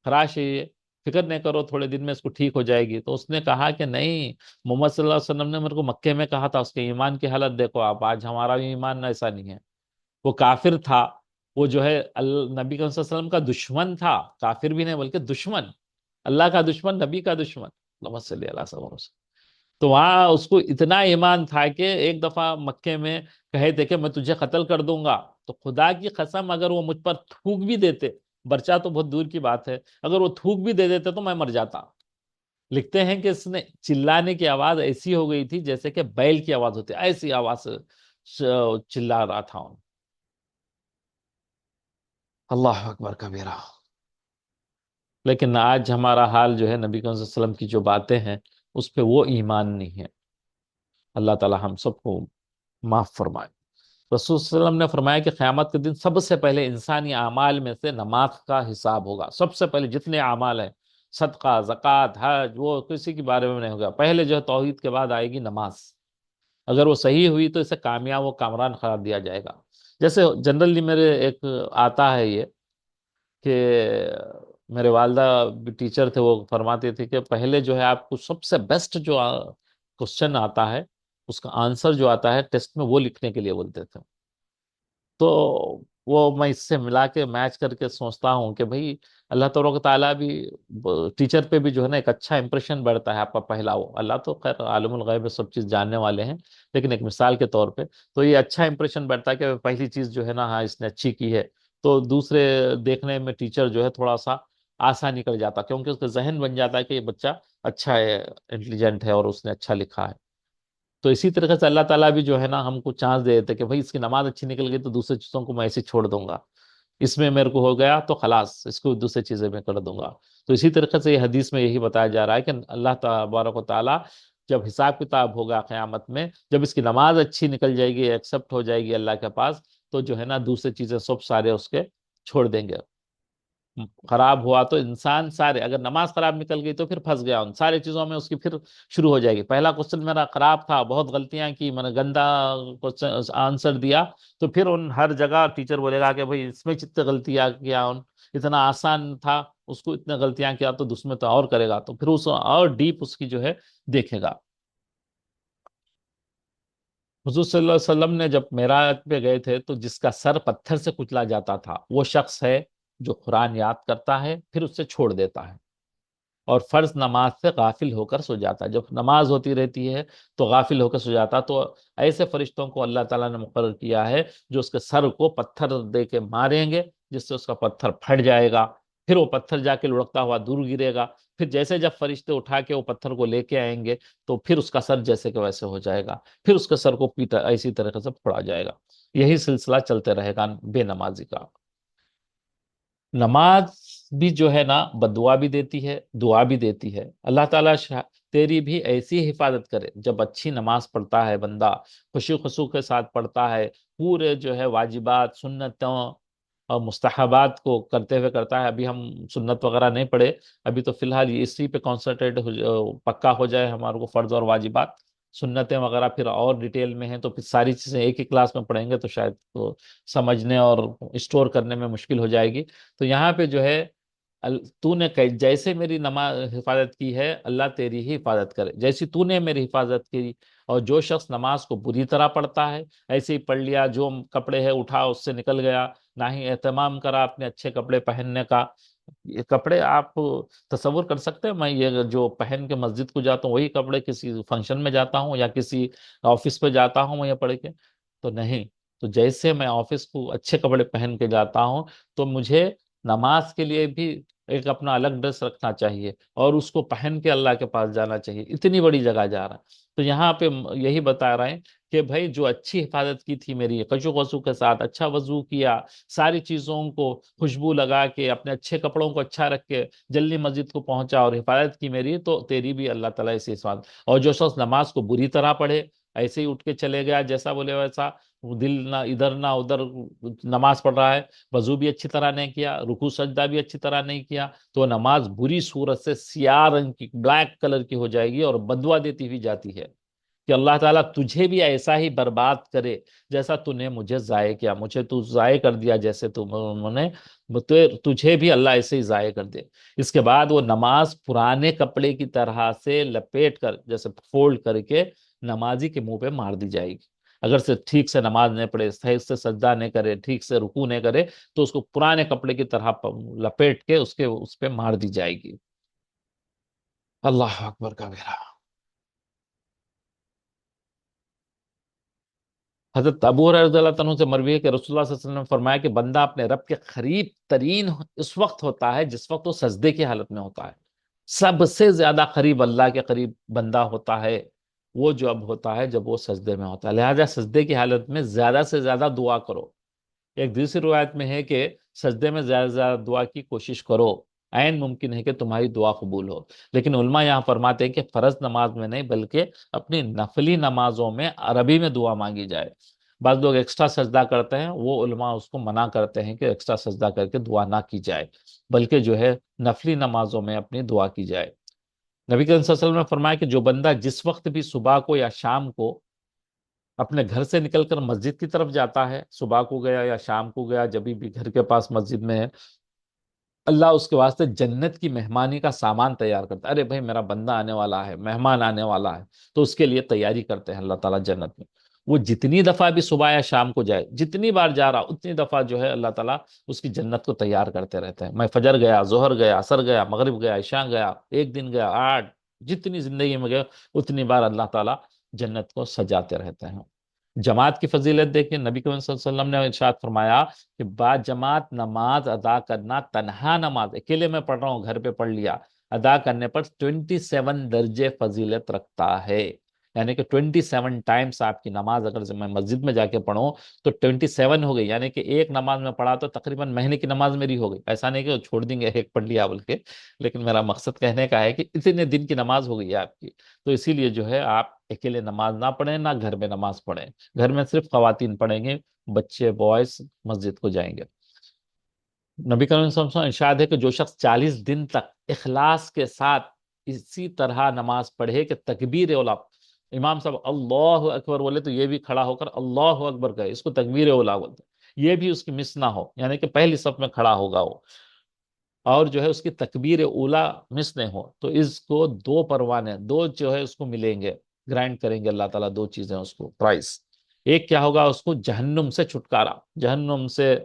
خراش ہے، یہ فکر نہیں کرو، تھوڑے دن میں اس کو ٹھیک ہو جائے گی۔ تو اس نے کہا کہ نہیں، محمد صلی اللہ علیہ وسلم نے میرے کو مکے میں کہا تھا، اس کے ایمان کی حالت دیکھو آپ، آج ہمارا بھی ایمان ایسا نہیں ہے۔ وہ کافر تھا، وہ جو ہے نبی صلی اللہ علیہ وسلم کا دشمن تھا، کافر بھی نہیں بلکہ دشمن، اللہ کا دشمن، نبی کا دشمن، اللہم صلی اللہ علیہ وسلم۔ تو وہاں اس کو اتنا ایمان تھا کہ ایک دفعہ مکے میں کہے تھے کہ میں تجھے قتل کر دوں گا، تو خدا کی قسم اگر وہ مجھ پر تھوک بھی دیتے، برچہ تو بہت دور کی بات ہے، اگر وہ تھوک بھی دے دیتے تو میں مر جاتا۔ لکھتے ہیں کہ اس نے چلانے کی آواز ایسی ہو گئی تھی جیسے کہ بیل کی آواز ہوتی ہے، ایسی آواز چلا رہا تھا. اللہ اکبر کبیرہ. لیکن آج ہمارا حال جو ہے، نبی کریم صلی اللہ علیہ وسلم کی جو باتیں ہیں اس پہ وہ ایمان نہیں ہے. اللہ تعالی ہم سب کو معاف فرمائے. رسول صلی اللہ علیہ وسلم نے فرمایا کہ قیامت کے دن سب سے پہلے انسانی اعمال میں سے نماز کا حساب ہوگا. سب سے پہلے جتنے اعمال ہیں، صدقہ، زکوٰۃ، حج، وہ کسی کے بارے میں نہیں ہوگا. پہلے جو ہے توحید کے بعد آئے گی نماز. اگر وہ صحیح ہوئی تو اسے کامیاب و کامران قرار دیا جائے گا. جیسے جنرلی میرے ایک آتا ہے یہ کہ میرے والدہ بھی ٹیچر تھے، وہ فرماتے تھے کہ پہلے جو ہے آپ کو سب سے بیسٹ جو کوشچن آتا ہے، اس کا آنسر جو آتا ہے ٹیسٹ میں، وہ لکھنے کے لیے بولتے تھے. تو وہ میں اس سے ملا کے میچ کر کے سوچتا ہوں کہ بھئی اللہ تبارک و تعالیٰ بھی ٹیچر پہ بھی جو ہے نا ایک اچھا امپریشن بڑھتا ہے آپ کا پہلا. وہ اللہ تو خیر عالم الغیب ہے، سب چیز جاننے والے ہیں، لیکن ایک مثال کے طور پہ تو یہ اچھا امپریشن بڑھتا ہے کہ پہلی چیز جو ہے نا، ہاں اس نے اچھی کی ہے، تو دوسرے دیکھنے میں ٹیچر جو ہے تھوڑا سا آسان نکل جاتا، کیونکہ اس کا ذہن بن جاتا ہے کہ یہ بچہ اچھا ہے، انٹیلیجنٹ ہے اور اس نے اچھا لکھا ہے. تو اسی طریقے سے اللہ تعالیٰ بھی جو ہے نا ہم کو چانس دے دیتے کہ بھائی اس کی نماز اچھی نکل گئی تو دوسری چیزوں کو میں ایسے چھوڑ دوں گا، اس میں میرے کو ہو گیا تو خلاص اس کو دوسری چیزیں میں کر دوں گا. تو اسی طریقے سے یہ حدیث میں یہی بتایا جا رہا ہے کہ اللہ تبارک و تعالیٰ جب حساب کتاب ہوگا قیامت میں، جب اس کی نماز اچھی نکل جائے گی، ایکسپٹ ہو جائے گی اللہ کے پاس، تو جو ہے نا دوسری چیزیں سب سارے اس کے چھوڑ دیں گے. خراب ہوا تو انسان سارے، اگر نماز خراب نکل گئی تو پھر پھنس گیا ان ساری چیزوں میں، اس کی پھر شروع ہو جائے گی. پہلا کوشچن میرا خراب تھا، بہت غلطیاں کی، میں نے گندا آنسر دیا، تو پھر ان ہر جگہ ٹیچر بولے گا کہ بھئی اس میں کتنے غلطیاں کیا، اتنا آسان تھا اس کو اتنے غلطیاں کیا تو اس میں تو اور کرے گا، تو پھر اس اور ڈیپ اس کی جو ہے دیکھے گا. حضور صلی اللہ علیہ وسلم نے جب معراج پہ گئے تھے تو جس کا سر پتھر سے کچلا جاتا تھا وہ شخص ہے جو قرآن یاد کرتا ہے پھر اس سے چھوڑ دیتا ہے اور فرض نماز سے غافل ہو کر سو جاتا ہے. جب نماز ہوتی رہتی ہے تو غافل ہو کر سو جاتا، تو ایسے فرشتوں کو اللہ تعالیٰ نے مقرر کیا ہے جو اس کے سر کو پتھر دے کے ماریں گے، جس سے اس کا پتھر پھٹ جائے گا، پھر وہ پتھر جا کے لڑکتا ہوا دور گرے گا. پھر جیسے جب فرشتے اٹھا کے وہ پتھر کو لے کے آئیں گے تو پھر اس کا سر جیسے کہ ویسے ہو جائے گا، پھر اس کے سر کو پیٹا ایسی طریقے سے پھوڑا جائے گا. یہی سلسلہ چلتے رہے گا بے نمازی کا. نماز بھی جو ہے نا بدعا بھی دیتی ہے، دعا بھی دیتی ہے. اللہ تعالیٰ تیری بھی ایسی حفاظت کرے. جب اچھی نماز پڑھتا ہے بندہ، خوشی خصوع کے ساتھ پڑھتا ہے، پورے جو ہے واجبات، سنتوں اور مستحبات کو کرتے ہوئے کرتا ہے. ابھی ہم سنت وغیرہ نہیں پڑھے، ابھی تو فی الحال اسی پہ کانسنٹریٹ پکا ہو جائے ہمارے کو فرض اور واجبات. سنتیں وغیرہ پھر اور ڈیٹیل میں ہیں تو پھر ساری چیزیں ایک ہی کلاس میں پڑھیں گے تو شاید تو سمجھنے اور اسٹور کرنے میں مشکل ہو جائے گی. تو یہاں پہ جو ہے تو نے جیسے میری نماز حفاظت کی ہے، اللہ تیری ہی حفاظت کرے جیسی تو نے میری حفاظت کی. اور جو شخص نماز کو بری طرح پڑھتا ہے، ایسے ہی پڑھ لیا، جو کپڑے ہے اٹھا اس سے نکل گیا، نہ ہی اہتمام کرا اپنے اچھے کپڑے پہننے کا. یہ کپڑے آپ تصور کر سکتے ہیں، میں یہ جو پہن کے مسجد کو جاتا ہوں وہی کپڑے کسی فنکشن میں جاتا ہوں یا کسی آفس پہ جاتا ہوں یہ پڑھ کے؟ تو نہیں. تو جیسے میں آفس کو اچھے کپڑے پہن کے جاتا ہوں تو مجھے نماز کے لیے بھی ایک اپنا الگ ڈریس رکھنا چاہیے اور اس کو پہن کے اللہ کے پاس جانا چاہیے. اتنی بڑی جگہ جا رہا ہے تو یہاں پہ یہی بتا رہے ہیں کہ بھائی جو اچھی حفاظت کی تھی میری، خشوع خضوع کے ساتھ اچھا وضو کیا، ساری چیزوں کو خوشبو لگا کے اپنے اچھے کپڑوں کو اچھا رکھ کے جلدی مسجد کو پہنچا اور حفاظت کی میری، تو تیری بھی اللہ تعالیٰ ایسی حفاظت. اور جو شخص نماز کو بری طرح پڑھے، ایسے ہی اٹھ کے چلے گیا جیسا بولے ویسا، دل نہ ادھر نہ ادھر نماز پڑھ رہا ہے، وضو بھی اچھی طرح نہیں کیا، رکوع سجدہ بھی اچھی طرح نہیں کیا، تو نماز بری صورت سے سیاہ رنگ کی، بلیک کلر کی ہو جائے گی اور بدوا دیتی ہوئی جاتی ہے کہ اللہ تعالیٰ تجھے بھی ایسا ہی برباد کرے جیسا تو نے مجھے ضائع کیا. مجھے تو ضائع کر دیا جیسے نے، تجھے بھی اللہ ایسے ہی ضائع کر دے. اس کے بعد وہ نماز پرانے کپڑے کی طرح سے لپیٹ کر، جیسے فولڈ کر کے نمازی کے منہ پہ مار دی جائے گی. اگر سے ٹھیک سے نماز نہیں پڑھے، صحیح سے سجدہ نہیں کرے، ٹھیک سے رکوع نہیں کرے، تو اس کو پرانے کپڑے کی طرح لپیٹ کے اس پہ مار دی جائے گی. اللہ اکبر کبیرہ. حضرت ابو ہریرہ رضی اللہ عنہ سے مروی ہے کہ رسول اللہ صلی اللہ علیہ وسلم نے فرمایا کہ بندہ اپنے رب کے قریب ترین اس وقت ہوتا ہے جس وقت وہ سجدے کی حالت میں ہوتا ہے. سب سے زیادہ قریب اللہ کے قریب بندہ ہوتا ہے وہ جو اب ہوتا ہے جب وہ سجدے میں ہوتا ہے. لہٰذا سجدے کی حالت میں زیادہ سے زیادہ دعا کرو. ایک دوسری روایت میں ہے کہ سجدے میں زیادہ سے زیادہ دعا کی کوشش کرو، عین ممکن ہے کہ تمہاری دعا قبول ہو. لیکن علماء یہاں فرماتے ہیں کہ فرض نماز میں نہیں بلکہ اپنی نفلی نمازوں میں عربی میں دعا مانگی جائے. بعض لوگ ایکسٹرا سجدہ کرتے ہیں، وہ علماء اس کو منع کرتے ہیں کہ ایکسٹرا سجدہ کر کے دعا نہ کی جائے، بلکہ جو ہے نفلی نمازوں میں اپنی دعا کی جائے. نبی کریم صلی اللہ علیہ وسلم نے فرمایا کہ جو بندہ جس وقت بھی صبح کو یا شام کو اپنے گھر سے نکل کر مسجد کی طرف جاتا ہے، صبح کو گیا یا شام کو گیا، جب بھی گھر کے پاس مسجد میں ہے، اللہ اس کے واسطے جنت کی مہمانی کا سامان تیار کرتا ہے. ارے بھائی میرا بندہ آنے والا ہے، مہمان آنے والا ہے، تو اس کے لیے تیاری کرتے ہیں اللہ تعالیٰ جنت میں. وہ جتنی دفعہ بھی صبح یا شام کو جائے، جتنی بار جا رہا اتنی دفعہ جو ہے اللہ تعالیٰ اس کی جنت کو تیار کرتے رہتے ہیں. میں فجر گیا، ظہر گیا، عصر گیا، مغرب گیا، عشاء گیا، ایک دن گیا، 8، جتنی زندگی میں گیا اتنی بار اللہ تعالیٰ جنت کو سجاتے رہتے ہیں. جماعت کی فضیلت دیکھیں، نبی کریم صلی اللہ علیہ وسلم نے ارشاد فرمایا کہ با جماعت نماز ادا کرنا، تنہا نماز اکیلے میں پڑھ رہا ہوں گھر پہ پڑھ لیا، ادا کرنے پر 27 درجے فضیلت رکھتا ہے. یعنی کہ 27 ٹائمز آپ کی نماز اگر میں مسجد میں جا کے پڑھوں تو 27 ہو گئی. یعنی کہ ایک نماز میں پڑھا تو تقریباً مہینے کی نماز میری ہو گئی. ایسا نہیں کہ وہ چھوڑ دیں گے ایک پڑھ لیا بول کے، لیکن میرا مقصد کہنے کا ہے کہ اتنے دن کی نماز ہو گئی ہے آپ کی. تو اسی لیے جو ہے آپ اکیلے نماز نہ پڑھیں، نہ گھر میں نماز پڑھیں. گھر میں صرف خواتین پڑھیں گے، بچے بوائز مسجد کو جائیں گے. نبی کریم صلی اللہ علیہ وسلم ارشاد ہے کہ جو شخص 40 دن تک اخلاص کے ساتھ اسی طرح نماز پڑھے کہ تکبیر اولا، امام صاحب اللہ اکبر بولے تو یہ بھی کھڑا ہو کر اللہ اکبر کہے، اس کو تکبیر اولا بولتے ہیں، یہ بھی اس کی مس نہ ہو. یعنی کہ پہلی صف میں کھڑا ہوگا وہ، اور جو ہے اس کی تکبیر اولا مس نہیں ہو، تو اس کو 2 پروانے، 2 جو ہے اس کو ملیں گے، گرانٹ کریں گے اللہ تعالیٰ 2 چیزیں اس کو، پرائز. ایک کیا ہوگا، اس کو جہنم سے چھٹکارا، جہنم سے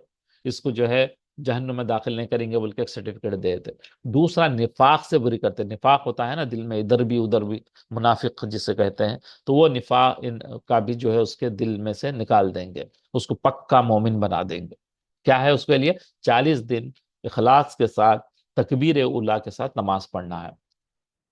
اس کو جو ہے جہنم میں داخل نہیں کریں گے بلکہ ایک سرٹیفکیٹ دے دیتے. دوسرا نفاق سے بری کرتے، نفاق ہوتا ہے نا دل میں، ادھر بھی ادھر بھی، منافق جسے کہتے ہیں، تو وہ نفاق کا بھی جو ہے اس کے دل میں سے نکال دیں گے، اس کو پکا مومن بنا دیں گے. کیا ہے اس کے لیے؟ 40 دن اخلاص کے ساتھ تکبیر اولا کے ساتھ نماز پڑھنا ہے.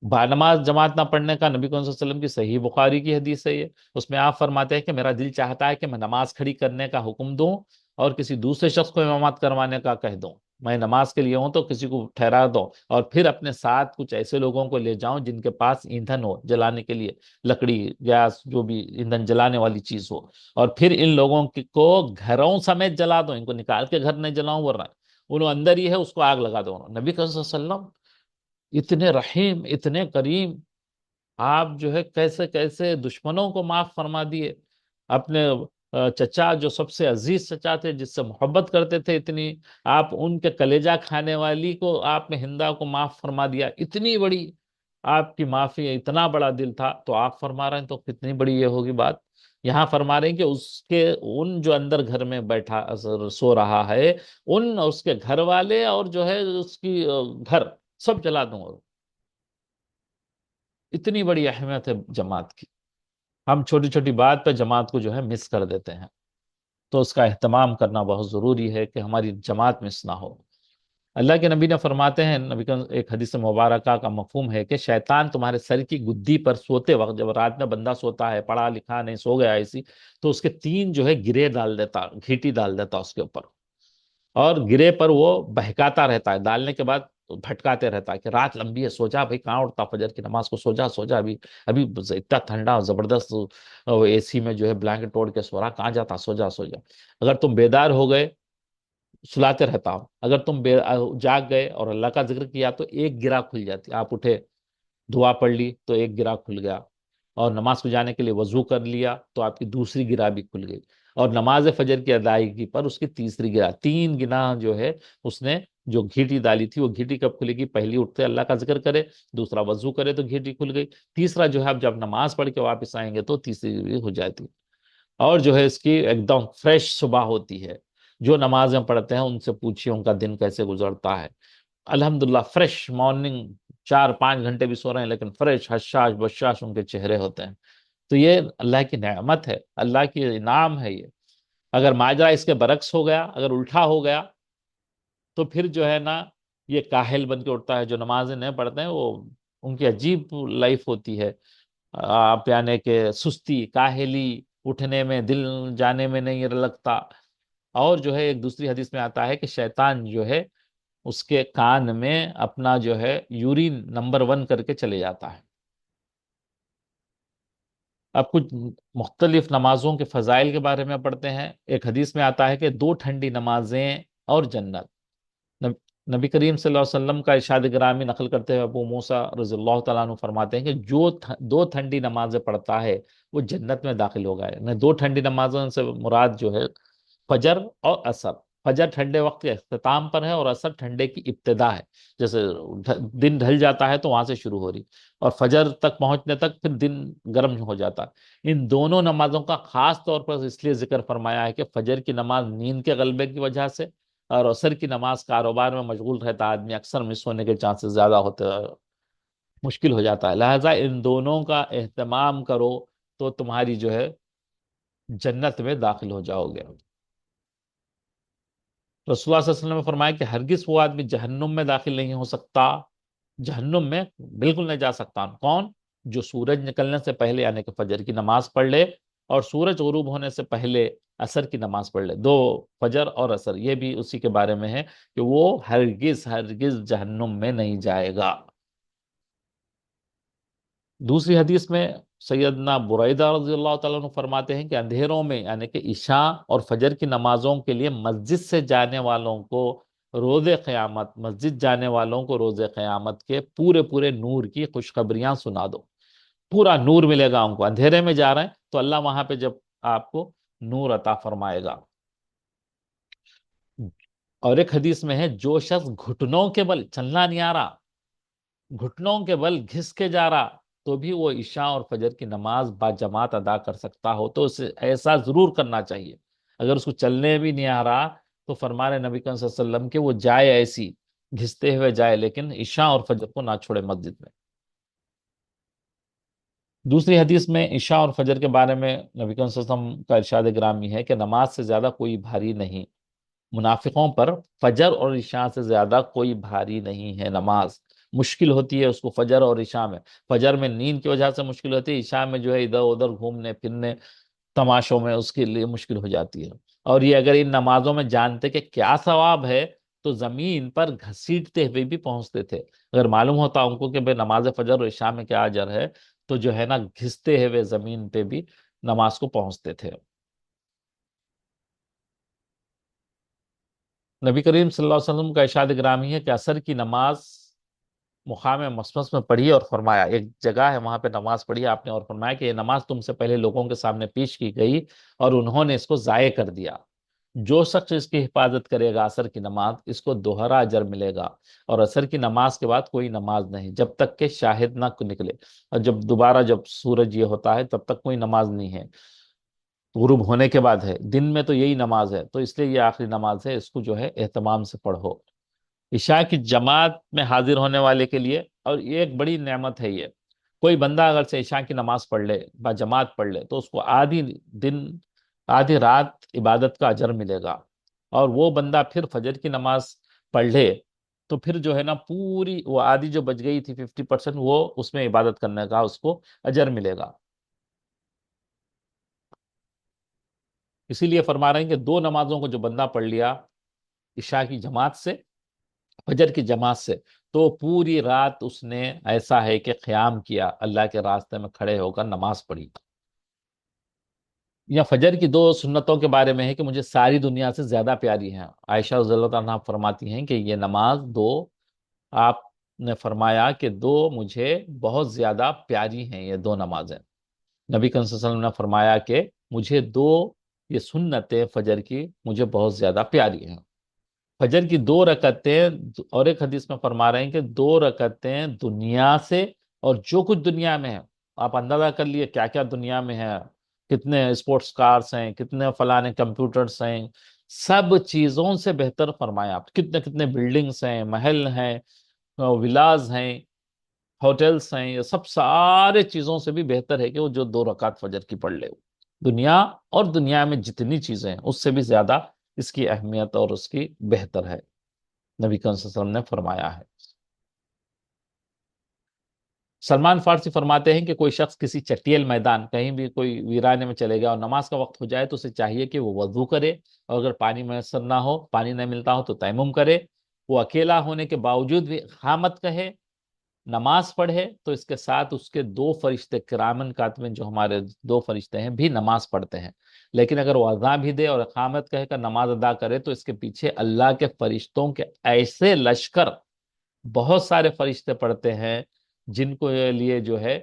با نماز جماعت نہ پڑھنے کا نبی صلی اللہ علیہ وسلم کی صحیح بخاری کی حدیث ہے یہ. اس میں آپ فرماتے ہیں کہ میرا دل چاہتا ہے کہ میں نماز کھڑی کرنے کا حکم دوں اور کسی دوسرے شخص کو امامت کروانے کا کہہ دوں. میں نماز کے لیے ہوں تو کسی کو ٹھہرا دو، اور پھر اپنے ساتھ کچھ ایسے لوگوں کو لے جاؤں جن کے پاس ایندھن ہو جلانے کے لیے، لکڑی، گیس، جو بھی ایندھن جلانے والی چیز ہو، اور پھر ان لوگوں کو گھروں سمیت جلا دو. ان کو نکال کے گھر نہیں جلاؤں، ورنہ انہوں اندر ہی ہے اس کو آگ لگا دو. نبی صلی اللہ علیہ وسلم اتنے رحیم، اتنے کریم، آپ جو ہے کیسے کیسے دشمنوں کو معاف فرما دیے. اپنے چچا جو سب سے عزیز چچا تھے، جس سے محبت کرتے تھے اتنی، آپ ان کے کلیجہ کھانے والی کو آپ نے ہندا کو معاف فرما دیا. اتنی بڑی آپ کی معافی ہے، اتنا بڑا دل تھا تو آپ فرما رہے ہیں، تو کتنی بڑی یہ ہوگی بات. یہاں فرما رہے ہیں کہ اس کے ان جو اندر گھر میں بیٹھا سو رہا ہے، ان اس کے گھر والے اور جو ہے اس کی گھر سب جلا دوں گا. اتنی بڑی اہمیت ہے جماعت کی. ہم چھوٹی چھوٹی بات پہ جماعت کو جو ہے مس کر دیتے ہیں، تو اس کا اہتمام کرنا بہت ضروری ہے کہ ہماری جماعت مس نہ ہو. اللہ کے نبی نے فرماتے ہیں، نبی کا ایک حدیث مبارکہ کا مفہوم ہے کہ شیطان تمہارے سر کی گدی پر سوتے وقت، جب رات میں بندہ سوتا ہے، پڑھا لکھا نہیں، سو گیا ایسی، تو اس کے 3 جو ہے گرے ڈال دیتا، گھیٹی ڈال دیتا اس کے اوپر، اور گرے پر وہ بہکاتا رہتا ہے، ڈالنے کے بعد بھٹکاتے رہتا ہے کہ رات لمبی ہے، سو جا بھائی، کہاں اٹھتا فجر کی نماز کو، سو جا سو جا، ابھی ابھی اتنا ٹھنڈا زبردست اے سی میں جو ہے بلینکٹ اوڑھ کے سو رہا، کہاں جاتا، سو جا سو جا. اگر تم بیدار ہو گئے، سلاتے رہتا ہوں، اگر تم جاگ گئے اور اللہ کا ذکر کیا تو ایک گرہ کھل جاتی. آپ اٹھے، دعا پڑھ لی تو ایک گرہ کھل گیا، اور نماز کو جانے کے لیے وضو کر لیا تو آپ کی دوسری گرہ بھی کھل گئی، اور نماز فجر کی ادائیگی پر اس کی تیسری گرہ، 3 گناہ جو ہے اس نے جو گھیٹی ڈالی تھی، وہ گھیٹی کب کھلے گی؟ پہلی اٹھتے اللہ کا ذکر کرے، دوسرا وضو کرے تو گھیٹی کھل گئی، تیسرا جو ہے اب جب نماز پڑھ کے واپس آئیں گے تو تیسری بھی ہو جاتی. اور جو ہے اس کی ایک دم فریش صبح ہوتی ہے. جو نمازیں پڑھتے ہیں ان سے پوچھیے ان کا دن کیسے گزرتا ہے. الحمدللہ فریش مارننگ، 4-5 گھنٹے بھی سو رہے ہیں لیکن فریش، حشاش بشاش ان کے چہرے ہوتے ہیں. تو یہ اللہ کی نعمت ہے، اللہ کی انعام ہے یہ. اگر ماجرا اس کے برعکس ہو گیا، اگر الٹا ہو گیا، تو پھر جو ہے نا یہ کاہل بن کے اٹھتا ہے. جو نمازیں نہیں پڑھتے ہیں وہ، ان کی عجیب لائف ہوتی ہے. آپ یعنی کہ سستی، کاہلی، اٹھنے میں دل جانے میں نہیں لگتا. اور جو ہے ایک دوسری حدیث میں آتا ہے کہ شیطان جو ہے اس کے کان میں اپنا جو ہے یورین نمبر 1 کر کے چلے جاتا ہے. اب کچھ مختلف نمازوں کے فضائل کے بارے میں پڑھتے ہیں. ایک حدیث میں آتا ہے کہ 2 ٹھنڈی نمازیں اور جنت. نبی کریم صلی اللہ علیہ وسلم کا ارشاد گرامی نقل کرتے ہوئے ابو موسیٰ رضی اللہ تعالیٰ عنہ فرماتے ہیں کہ جو 2 ٹھنڈی نمازیں پڑھتا ہے وہ جنت میں داخل ہوگا ہے. 2 ٹھنڈی نمازوں سے مراد جو ہے فجر اور عصر. فجر ٹھنڈے وقت کے اختتام پر ہے اور عصر ٹھنڈے کی ابتدا ہے. جیسے دن ڈھل جاتا ہے تو وہاں سے شروع ہو رہی، اور فجر تک پہنچنے تک پھر دن گرم ہو جاتا ہے. ان دونوں نمازوں کا خاص طور پر اس لیے ذکر فرمایا ہے کہ فجر کی نماز نیند کے غلبے کی وجہ سے، اور عصر کی نماز کاروبار میں مشغول رہتا آدمی، اکثر مس ہونے کے چانسز زیادہ ہوتے ہیں، مشکل ہو جاتا ہے. لہٰذا ان دونوں کا اہتمام کرو تو تمہاری جو ہے جنت میں داخل ہو جاؤ گے. رسول اللہ صلی اللہ علیہ وسلم نے فرمایا کہ ہرگز وہ آدمی جہنم میں داخل نہیں ہو سکتا، جہنم میں بالکل نہیں جا سکتا. کون؟ جو سورج نکلنے سے پہلے یعنی کہ فجر کی نماز پڑھ لے، اور سورج غروب ہونے سے پہلے عصر کی نماز پڑھ لے. 2 فجر اور عصر، یہ بھی اسی کے بارے میں ہے کہ وہ ہرگز جہنم میں نہیں جائے گا. دوسری حدیث میں سیدنا بریدہ رضی اللہ تعالیٰ عنہ فرماتے ہیں کہ اندھیروں میں یعنی کہ عشاء اور فجر کی نمازوں کے لیے مسجد سے جانے والوں کو روز قیامت، مسجد جانے والوں کو روز قیامت کے پورے نور کی خوشخبریاں سنا دو. پورا نور ملے گا ان کو. اندھیرے میں جا رہے ہیں تو اللہ وہاں پہ جب آپ کو نور عطا فرمائے گا. اور ایک حدیث میں ہے جو شخص گھٹنوں کے بل، چلنا نہیں آ رہا، گھٹنوں کے بل گھس کے جا رہا، تو بھی وہ عشاء اور فجر کی نماز با جماعت ادا کر سکتا ہو تو اسے ایسا ضرور کرنا چاہیے. اگر اس کو چلنے بھی نہیں آ رہا تو فرمان نبی صلی اللہ علیہ وسلم کہ وہ جائے ایسی گھستے ہوئے جائے، لیکن عشاء اور فجر کو نہ چھوڑے مسجد میں. دوسری حدیث میں عشاء اور فجر کے بارے میں نبی صلی اللہ علیہ وسلم کا ارشاد گرامی ہے کہ نماز سے زیادہ کوئی بھاری نہیں. منافقوں پر فجر اور عشاء سے زیادہ کوئی بھاری نہیں ہے نماز. مشکل ہوتی ہے اس کو فجر اور عشاء میں. فجر میں نیند کی وجہ سے مشکل ہوتی ہے، عشاء میں جو ہے ادھر ادھر گھومنے پھرنے تماشوں میں اس کے لیے مشکل ہو جاتی ہے. اور یہ اگر ان نمازوں میں جانتے کہ کیا ثواب ہے تو زمین پر گھسیٹتے ہوئے بھی پہنچتے تھے. اگر معلوم ہوتا ان کو کہ بھئی نماز فجر اور عشاء میں کیا اجر ہے تو جو ہے نا گھستے ہوئے زمین پہ بھی نماز کو پہنچتے تھے. نبی کریم صلی اللہ علیہ وسلم کا ارشاد گرامی ہے کہ عصر کی نماز مقام مصمص میں پڑھی اور فرمایا، ایک جگہ ہے وہاں پہ نماز پڑھی آپ نے اور فرمایا کہ یہ نماز تم سے پہلے لوگوں کے سامنے پیش کی گئی اور انہوں نے اس کو ضائع کر دیا. جو شخص اس کی حفاظت کرے گا عصر کی نماز، اس کو دوہرا اجر ملے گا. اور عصر کی نماز کے بعد کوئی نماز نہیں جب تک کہ شاہد نہ نکلے. اور جب سورج یہ ہوتا ہے تب تک کوئی نماز نہیں ہے، غروب ہونے کے بعد ہے. دن میں تو یہی نماز ہے، تو اس لیے یہ آخری نماز ہے، اس کو جو ہے اہتمام سے پڑھو. عشاء کی جماعت میں حاضر ہونے والے کے لیے، اور یہ ایک بڑی نعمت ہے، یہ کوئی بندہ اگر سے عشاء کی نماز پڑھ لے، با جماعت پڑھ لے، تو اس کو آدھی رات عبادت کا اجر ملے گا. اور وہ بندہ پھر فجر کی نماز پڑھ لے تو پھر جو ہے نا پوری وہ آدھی جو بچ گئی تھی 50% وہ اس میں عبادت کرنے کا اس کو اجر ملے گا. اسی لیے فرما رہے ہیں کہ 2 نمازوں کو جو بندہ پڑھ لیا عشاء کی جماعت سے، فجر کی جماعت سے، تو پوری رات اس نے ایسا ہے کہ قیام کیا، اللہ کے راستے میں کھڑے ہو کر نماز پڑھی. یا فجر کی 2 سنتوں کے بارے میں ہے کہ مجھے ساری دنیا سے زیادہ پیاری ہیں. عائشہ رضی اللہ عنہا فرماتی ہیں کہ یہ نماز 2، آپ نے فرمایا کہ 2 مجھے بہت زیادہ پیاری ہیں، یہ 2 نمازیں. نبی صلی اللہ علیہ وسلم نے فرمایا کہ مجھے 2 یہ سنتیں فجر کی مجھے بہت زیادہ پیاری ہیں. فجر کی 2 رکعتیں، اور ایک حدیث میں فرما رہے ہیں کہ 2 رکعتیں دنیا سے اور جو کچھ دنیا میں ہے، آپ اندازہ کر لیے کیا کیا دنیا میں ہے، کتنے اسپورٹس کارز ہیں، کتنے فلانے کمپیوٹرز ہیں، سب چیزوں سے بہتر فرمایا. آپ کتنے بلڈنگز ہیں، محل ہیں، ولاز ہیں، ہوٹلز ہیں، یہ سب سارے چیزوں سے بھی بہتر ہے کہ وہ جو 2 رکعت فجر کی پڑھ لے. دنیا اور دنیا میں جتنی چیزیں ہیں اس سے بھی زیادہ اس کی اہمیت اور اس کی بہتر ہے، نبی صلی اللہ علیہ وسلم نے فرمایا ہے. سلمان فارسی فرماتے ہیں کہ کوئی شخص کسی چٹیل میدان کہیں بھی کوئی ویرانے میں چلے گیا اور نماز کا وقت ہو جائے تو اسے چاہیے کہ وہ وضو کرے، اور اگر پانی میسر نہ ہو، پانی نہ ملتا ہو تو تیمم کرے۔ وہ اکیلا ہونے کے باوجود بھی اقامت کہے، نماز پڑھے تو اس کے ساتھ اس کے دو فرشتے کرامن کاتبین، جو ہمارے دو فرشتے ہیں، بھی نماز پڑھتے ہیں۔ لیکن اگر وہ اذان بھی دے اور اقامت کہے کر نماز ادا کرے تو اس کے پیچھے اللہ کے فرشتوں کے ایسے لشکر، بہت سارے فرشتے پڑھتے ہیں جن کو لیے جو ہے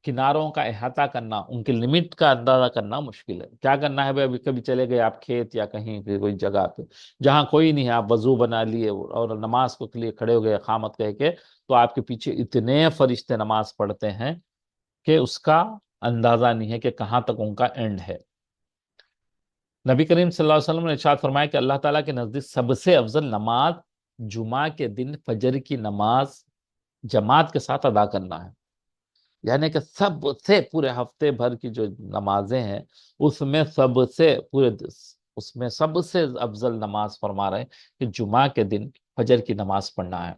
کناروں کا احاطہ کرنا، ان کی لمٹ کا اندازہ کرنا مشکل ہے۔ کیا کرنا ہے بھائی؟ ابھی کبھی چلے گئے آپ کھیت یا کہیں پہ کوئی جگہ پہ جہاں کوئی نہیں ہے، آپ وضو بنا لیے اور نماز کو لیے کھڑے ہو گئے اقامت کہہ کے، تو آپ کے پیچھے اتنے فرشتے نماز پڑھتے ہیں کہ اس کا اندازہ نہیں ہے کہ کہاں تک ان کا اینڈ ہے۔ نبی کریم صلی اللہ علیہ وسلم نے ارشاد فرمایا کہ اللہ تعالیٰ کے نزدیک سب سے افضل نماز جمعہ کے دن فجر کی نماز جماعت کے ساتھ ادا کرنا ہے۔ یعنی کہ سب سے پورے ہفتے بھر کی جو نمازیں ہیں اس میں سب سے افضل نماز فرما رہے ہیں کہ جمعہ کے دن فجر کی نماز پڑھنا ہے۔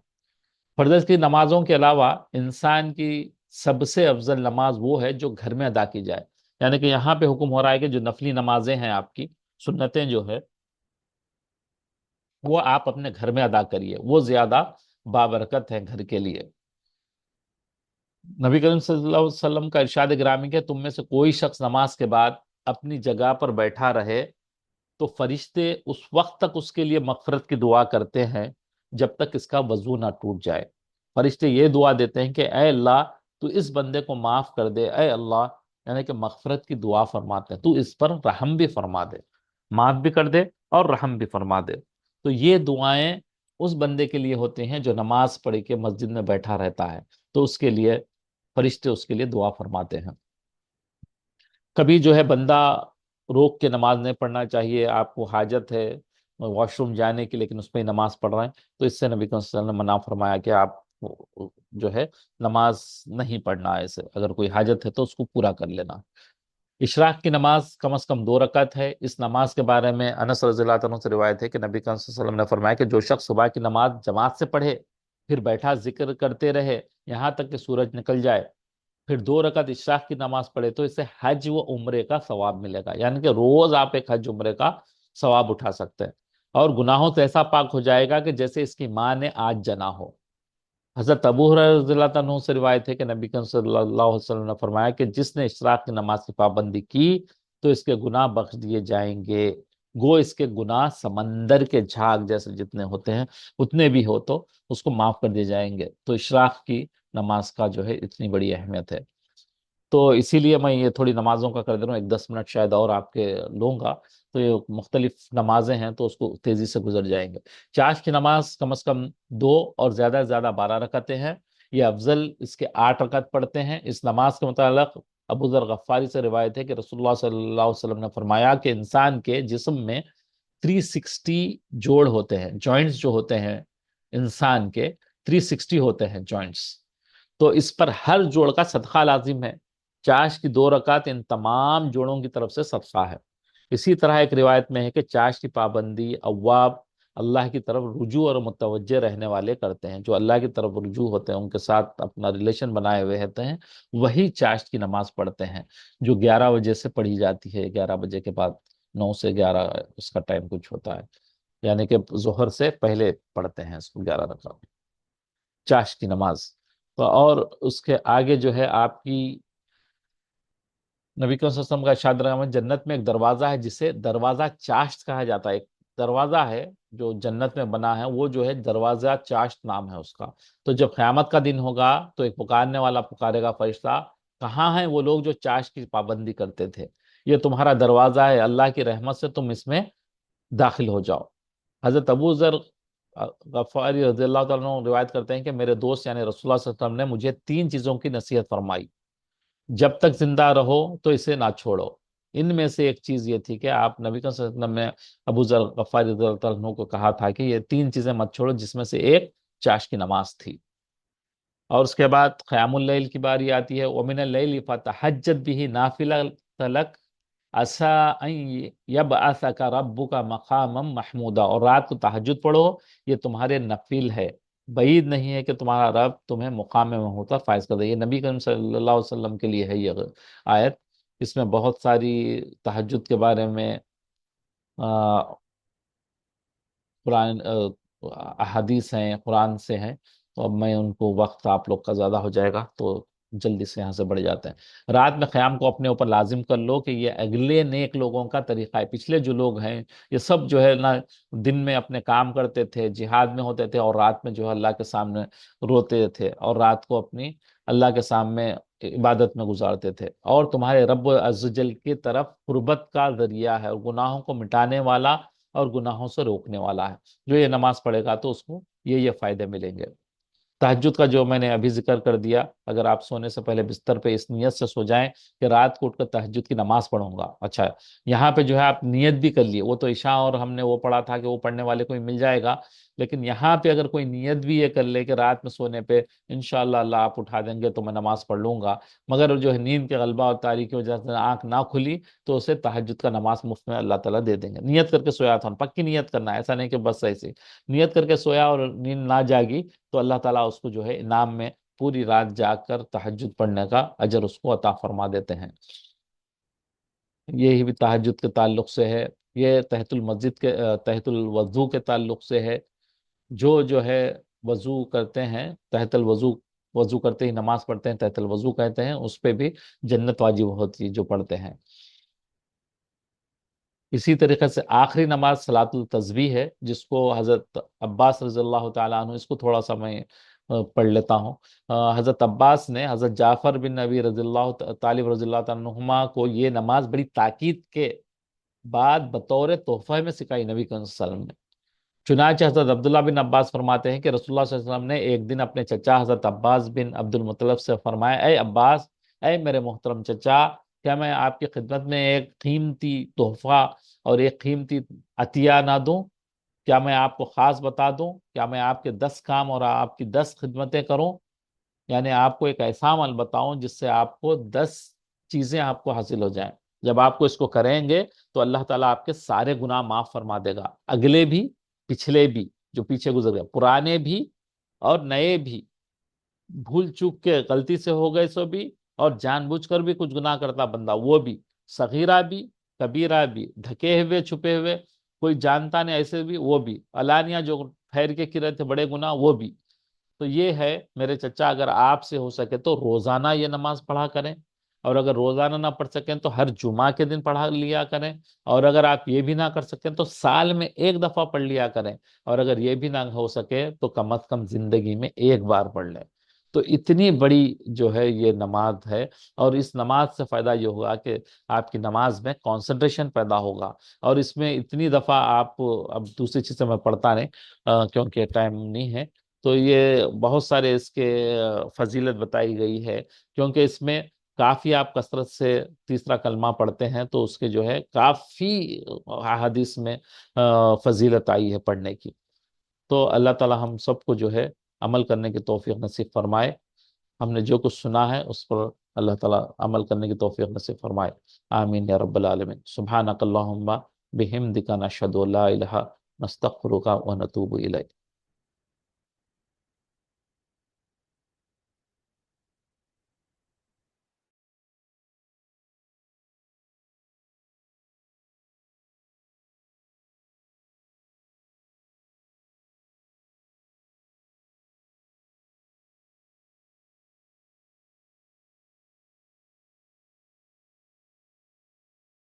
فرض کی نمازوں کے علاوہ انسان کی سب سے افضل نماز وہ ہے جو گھر میں ادا کی جائے۔ یعنی کہ یہاں پہ حکم ہو رہا ہے کہ جو نفلی نمازیں ہیں، آپ کی سنتیں جو ہے، وہ آپ اپنے گھر میں ادا کریے، وہ زیادہ بابرکت ہے گھر کے لیے۔ نبی کریم صلی اللہ علیہ وسلم کا ارشاد گرامی کہ تم میں سے کوئی شخص نماز کے بعد اپنی جگہ پر بیٹھا رہے تو فرشتے اس وقت تک اس کے لیے مغفرت کی دعا کرتے ہیں جب تک اس کا وضو نہ ٹوٹ جائے۔ فرشتے یہ دعا دیتے ہیں کہ اے اللہ تو اس بندے کو معاف کر دے، اے اللہ، یعنی کہ مغفرت کی دعا فرماتے ہیں، تو اس پر رحم بھی فرما دے، معاف بھی کر دے اور رحم بھی فرما دے۔ تو یہ دعائیں اس بندے کے لیے ہوتے ہیں جو نماز پڑھ کے مسجد میں بیٹھا رہتا ہے، تو اس کے لیے فرشتے اس کے لیے دعا فرماتے ہیں۔ کبھی جو ہے بندہ روک کے نماز نہیں پڑھنا چاہیے، آپ کو حاجت ہے واش روم جانے کی لیکن اس پہ نماز پڑھ رہے ہیں، تو اس سے نبی صلی اللہ علیہ وسلم نے منع فرمایا کہ آپ جو ہے نماز نہیں پڑھنا، ایسے اگر کوئی حاجت ہے تو اس کو پورا کر لینا۔ اشراق کی نماز کم از کم 2 رکعت ہے۔ اس نماز کے بارے میں انس رضی اللہ عنہ سے روایت ہے کہ نبی صلی اللہ علیہ وسلم نے فرمایا کہ جو شخص صبح کی نماز جماعت سے پڑھے، پھر بیٹھا ذکر کرتے رہے یہاں تک کہ سورج نکل جائے، پھر 2 رکعت اشراق کی نماز پڑھے، تو اسے حج و عمرے کا ثواب ملے گا۔ یعنی کہ روز آپ ایک حج عمرے کا ثواب اٹھا سکتے ہیں، اور گناہوں سے ایسا پاک ہو جائے گا کہ جیسے اس کی ماں نے آج جنا ہو۔ حضرت ابو ہریرہ رضی اللہ عنہ سے روایت ہے کہ نبی کریم صلی اللہ علیہ وسلم نے فرمایا کہ جس نے اشراق کی نماز کی پابندی کی تو اس کے گناہ بخش دیے جائیں گے، گو اس کے گناہ سمندر کے جھاگ جیسے جتنے ہوتے ہیں اتنے بھی ہو تو اس کو معاف کر دیے جائیں گے۔ تو اشراق کی نماز کا جو ہے اتنی بڑی اہمیت ہے۔ تو اسی لیے میں یہ تھوڑی نمازوں کا کر دے رہا ہوں، 10 منٹ شاید اور آپ کے لوں گا، تو یہ مختلف نمازیں ہیں تو اس کو تیزی سے گزر جائیں گے۔ چاش کی نماز کم از کم 2 اور زیادہ سے زیادہ 12 رکعتیں ہیں، یہ افضل اس کے 8 رکعت پڑھتے ہیں۔ اس نماز کے متعلق ابو ذر غفاری سے روایت ہے کہ رسول اللہ صلی اللہ علیہ وسلم نے فرمایا کہ انسان کے جسم میں 360 جوڑ ہوتے ہیں، جوائنٹس جو ہوتے ہیں انسان کے 360 ہوتے ہیں جوائنٹس، تو اس پر ہر جوڑ کا صدقہ لازم ہے۔ چاش کی 2 رکعت ان تمام جوڑوں کی طرف سے صدقہ ہے۔ اسی طرح ایک روایت میں ہے کہ چاش کی پابندی اواب، اللہ کی طرف رجوع اور متوجہ رہنے والے کرتے ہیں، جو اللہ کی طرف رجوع ہوتے ہیں، ان کے ساتھ اپنا ریلیشن بنائے ہوئے ہوتے ہیں، وہی چاشت کی نماز پڑھتے ہیں، جو 11 بجے سے پڑھی جاتی ہے، 11 بجے کے بعد 9 سے 11 اس کا ٹائم کچھ ہوتا ہے، یعنی کہ ظہر سے پہلے پڑھتے ہیں اس کو 11 رکعت چاشت کی نماز۔ اور اس کے آگے جو ہے آپ کی نبی صلی اللہ علیہ وسلم کا ارشاد رہا ہے جنت میں ایک دروازہ ہے جسے دروازہ چاشت کہا جاتا ہے۔ ایک دروازہ ہے جو جنت میں بنا ہے، وہ جو ہے دروازہ چاشت نام ہے اس کا۔ تو جب قیامت کا دن ہوگا تو ایک پکارنے والا پکارے گا، فرشتہ کہاں ہیں وہ لوگ جو چاشت کی پابندی کرتے تھے؟ یہ تمہارا دروازہ ہے، اللہ کی رحمت سے تم اس میں داخل ہو جاؤ۔ حضرت ابو ذر غفاری رضی اللہ تعالیٰ عنہ روایت کرتے ہیں کہ میرے دوست یعنی رسول اللہ صلی اللہ علیہ وسلم نے مجھے 3 چیزوں کی نصیحت فرمائی، جب تک زندہ رہو تو اسے نہ چھوڑو۔ ان میں سے ایک چیز یہ تھی کہ آپ نبی صلی اللہ علیہ وسلم نے ابو ذر غفاری رضی اللہ عنہ کو کہا تھا کہ یہ 3 چیزیں مت چھوڑو، جس میں سے ایک چاش کی نماز تھی۔ اور اس کے بعد قیام اللیل کی باری آتی ہے، وَمِنَ اللَّيْلِ فَتَحَجَّدْ بِهِ نَافِلَةً لَكَ عَسَىٰ أَن يَبْعَثَكَ رَبُّكَ مَقَامًا مَحْمُودًا، اور رات کو تہجد پڑھو، یہ تمہارے نفل ہے، بعید نہیں ہے کہ تمہارا رب تمہیں مقام محمود پر فائز کر دے۔ یہ نبی کریم صلی اللہ علیہ وسلم کے لیے ہے یہ آیت۔ اس میں بہت ساری تہجد کے بارے میں قرآن احادیث ہیں، قرآن سے ہیں، تو اب میں ان کو، وقت آپ لوگ کا زیادہ ہو جائے گا تو جلدی سے یہاں سے بڑھ جاتے ہیں۔ رات میں قیام کو اپنے اوپر لازم کر لو کہ یہ اگلے نیک لوگوں کا طریقہ ہے۔ پچھلے جو لوگ ہیں یہ سب جو ہے نا، دن میں اپنے کام کرتے تھے، جہاد میں ہوتے تھے، اور رات میں جو ہے اللہ کے سامنے روتے تھے، اور رات کو اپنی اللہ کے سامنے عبادت میں گزارتے تھے، اور تمہارے رب عز و جل کی طرف قربت کا ذریعہ ہے، اور گناہوں کو مٹانے والا اور گناہوں سے روکنے والا ہے۔ جو یہ نماز پڑھے گا تو اس کو یہ فائدے ملیں گے۔ تہجد کا جو میں نے ابھی ذکر کر دیا، اگر آپ سونے سے پہلے بستر پہ اس نیت سے سو جائیں کہ رات کو اٹھ کر تہجد کی نماز پڑھوں گا، اچھا یہاں پہ جو ہے آپ نیت بھی کر لیے، وہ تو عشاء اور ہم نے وہ پڑھا تھا کہ وہ پڑھنے والے کو ہی مل جائے گا، لیکن یہاں پہ اگر کوئی نیت بھی یہ کر لے کہ رات میں سونے پہ انشاءاللہ اللہ آپ اٹھا دیں گے تو میں نماز پڑھ لوں گا، مگر جو ہے نیند کے غلبہ اور تاریکی کی وجہ سے آنکھ نہ کھلی، تو اسے تہجد کا نماز مفت میں اللہ تعالیٰ دے دیں گے۔ نیت کر کے سویا تھا، پکی نیت کرنا ہے، ایسا نہیں کہ بس ایسے نیت کر کے سویا اور نیند نہ جاگی، تو اللہ تعالیٰ اس کو جو ہے انعام میں پوری رات جاگ کر تہجد پڑھنے کا اجر اس کو عطا فرما دیتے ہیں۔ یہی بھی تہجد کے تعلق سے ہے۔ یہ تحت المسجد کے تحت الوضو کے تعلق سے ہے۔ جو ہے وضو کرتے ہیں تحت الوضو، وضو کرتے ہی نماز پڑھتے ہیں، تحت الوضو کہتے ہیں، اس پہ بھی جنت واجب ہوتی ہے جو پڑھتے ہیں۔ اسی طریقے سے آخری نماز صلاۃ التسبیح ہے، جس کو حضرت عباس رضی اللہ تعالیٰ عنہ، اس کو تھوڑا سا میں پڑھ لیتا ہوں۔ حضرت عباس نے حضرت جعفر بن نبی رضی اللہ طالب رضی اللہ تعالیٰ عنہما کو یہ نماز بڑی تاکید کے بعد بطور تحفہ میں سکھائی نبی کریم صلی اللہ علیہ وسلم نے۔ چنانچہ حضرت عبداللہ بن عباس فرماتے ہیں کہ رسول اللہ صلی اللہ علیہ وسلم نے ایک دن اپنے چچا حضرت عباس بن عبد المطلب سے فرمایا، اے عباس، اے میرے محترم چچا، کیا میں آپ کی خدمت میں ایک قیمتی تحفہ اور ایک قیمتی عطیہ نہ دوں؟ کیا میں آپ کو خاص بتا دوں؟ کیا میں آپ کے 10 کام اور آپ کی 10 خدمتیں کروں؟ یعنی آپ کو ایک ایسا عمل بتاؤں جس سے آپ کو 10 چیزیں آپ کو حاصل ہو جائیں۔ جب آپ کو اس کو کریں گے تو اللہ تعالیٰ آپ کے سارے گناہ معاف فرما دے گا، اگلے بھی، پچھلے بھی، جو پیچھے گزر گئے، پرانے بھی اور نئے بھی، بھول چوک کے غلطی سے ہو گئے سو بھی، اور جان بوجھ کر بھی کچھ گناہ کرتا بندہ وہ بھی، صغیرہ بھی، کبیرہ بھی، ڈھکے ہوئے چھپے ہوئے، کوئی جانتا نہیں ایسے بھی، وہ بھی، علانیہ جو ٹھہر کے کی رہے تھے بڑے گناہ وہ بھی۔ تو یہ ہے میرے چچا، اگر آپ سے ہو سکے تو روزانہ یہ نماز پڑھا کریں، اور اگر روزانہ نہ پڑھ سکیں تو ہر جمعہ کے دن پڑھا لیا کریں، اور اگر آپ یہ بھی نہ کر سکیں تو سال میں ایک دفعہ پڑھ لیا کریں، اور اگر یہ بھی نہ ہو سکے تو کم از کم زندگی میں ایک بار پڑھ لیں۔ تو اتنی بڑی جو ہے یہ نماز ہے، اور اس نماز سے فائدہ یہ ہوگا کہ آپ کی نماز میں کنسنٹریشن پیدا ہوگا، اور اس میں اتنی دفعہ آپ، اب دوسری چیزیں میں پڑھتا نہیں کیونکہ ٹائم نہیں ہے، تو یہ بہت سارے اس کے فضیلت بتائی گئی ہے، کیونکہ اس میں کافی آپ کثرت سے تیسرا کلمہ پڑھتے ہیں تو اس کے جو ہے کافی احادیث میں فضیلت آئی ہے پڑھنے کی۔ تو اللہ تعالی ہم سب کو جو ہے عمل کرنے کی توفیق نصیب فرمائے۔ ہم نے جو کچھ سنا ہے اس پر اللہ تعالی عمل کرنے کی توفیق نصیب فرمائے، آمین یا رب العالمین۔ سبحانک اللہم بحمدک نشہد ان لا الہ نستغفرک ونتوب الیک۔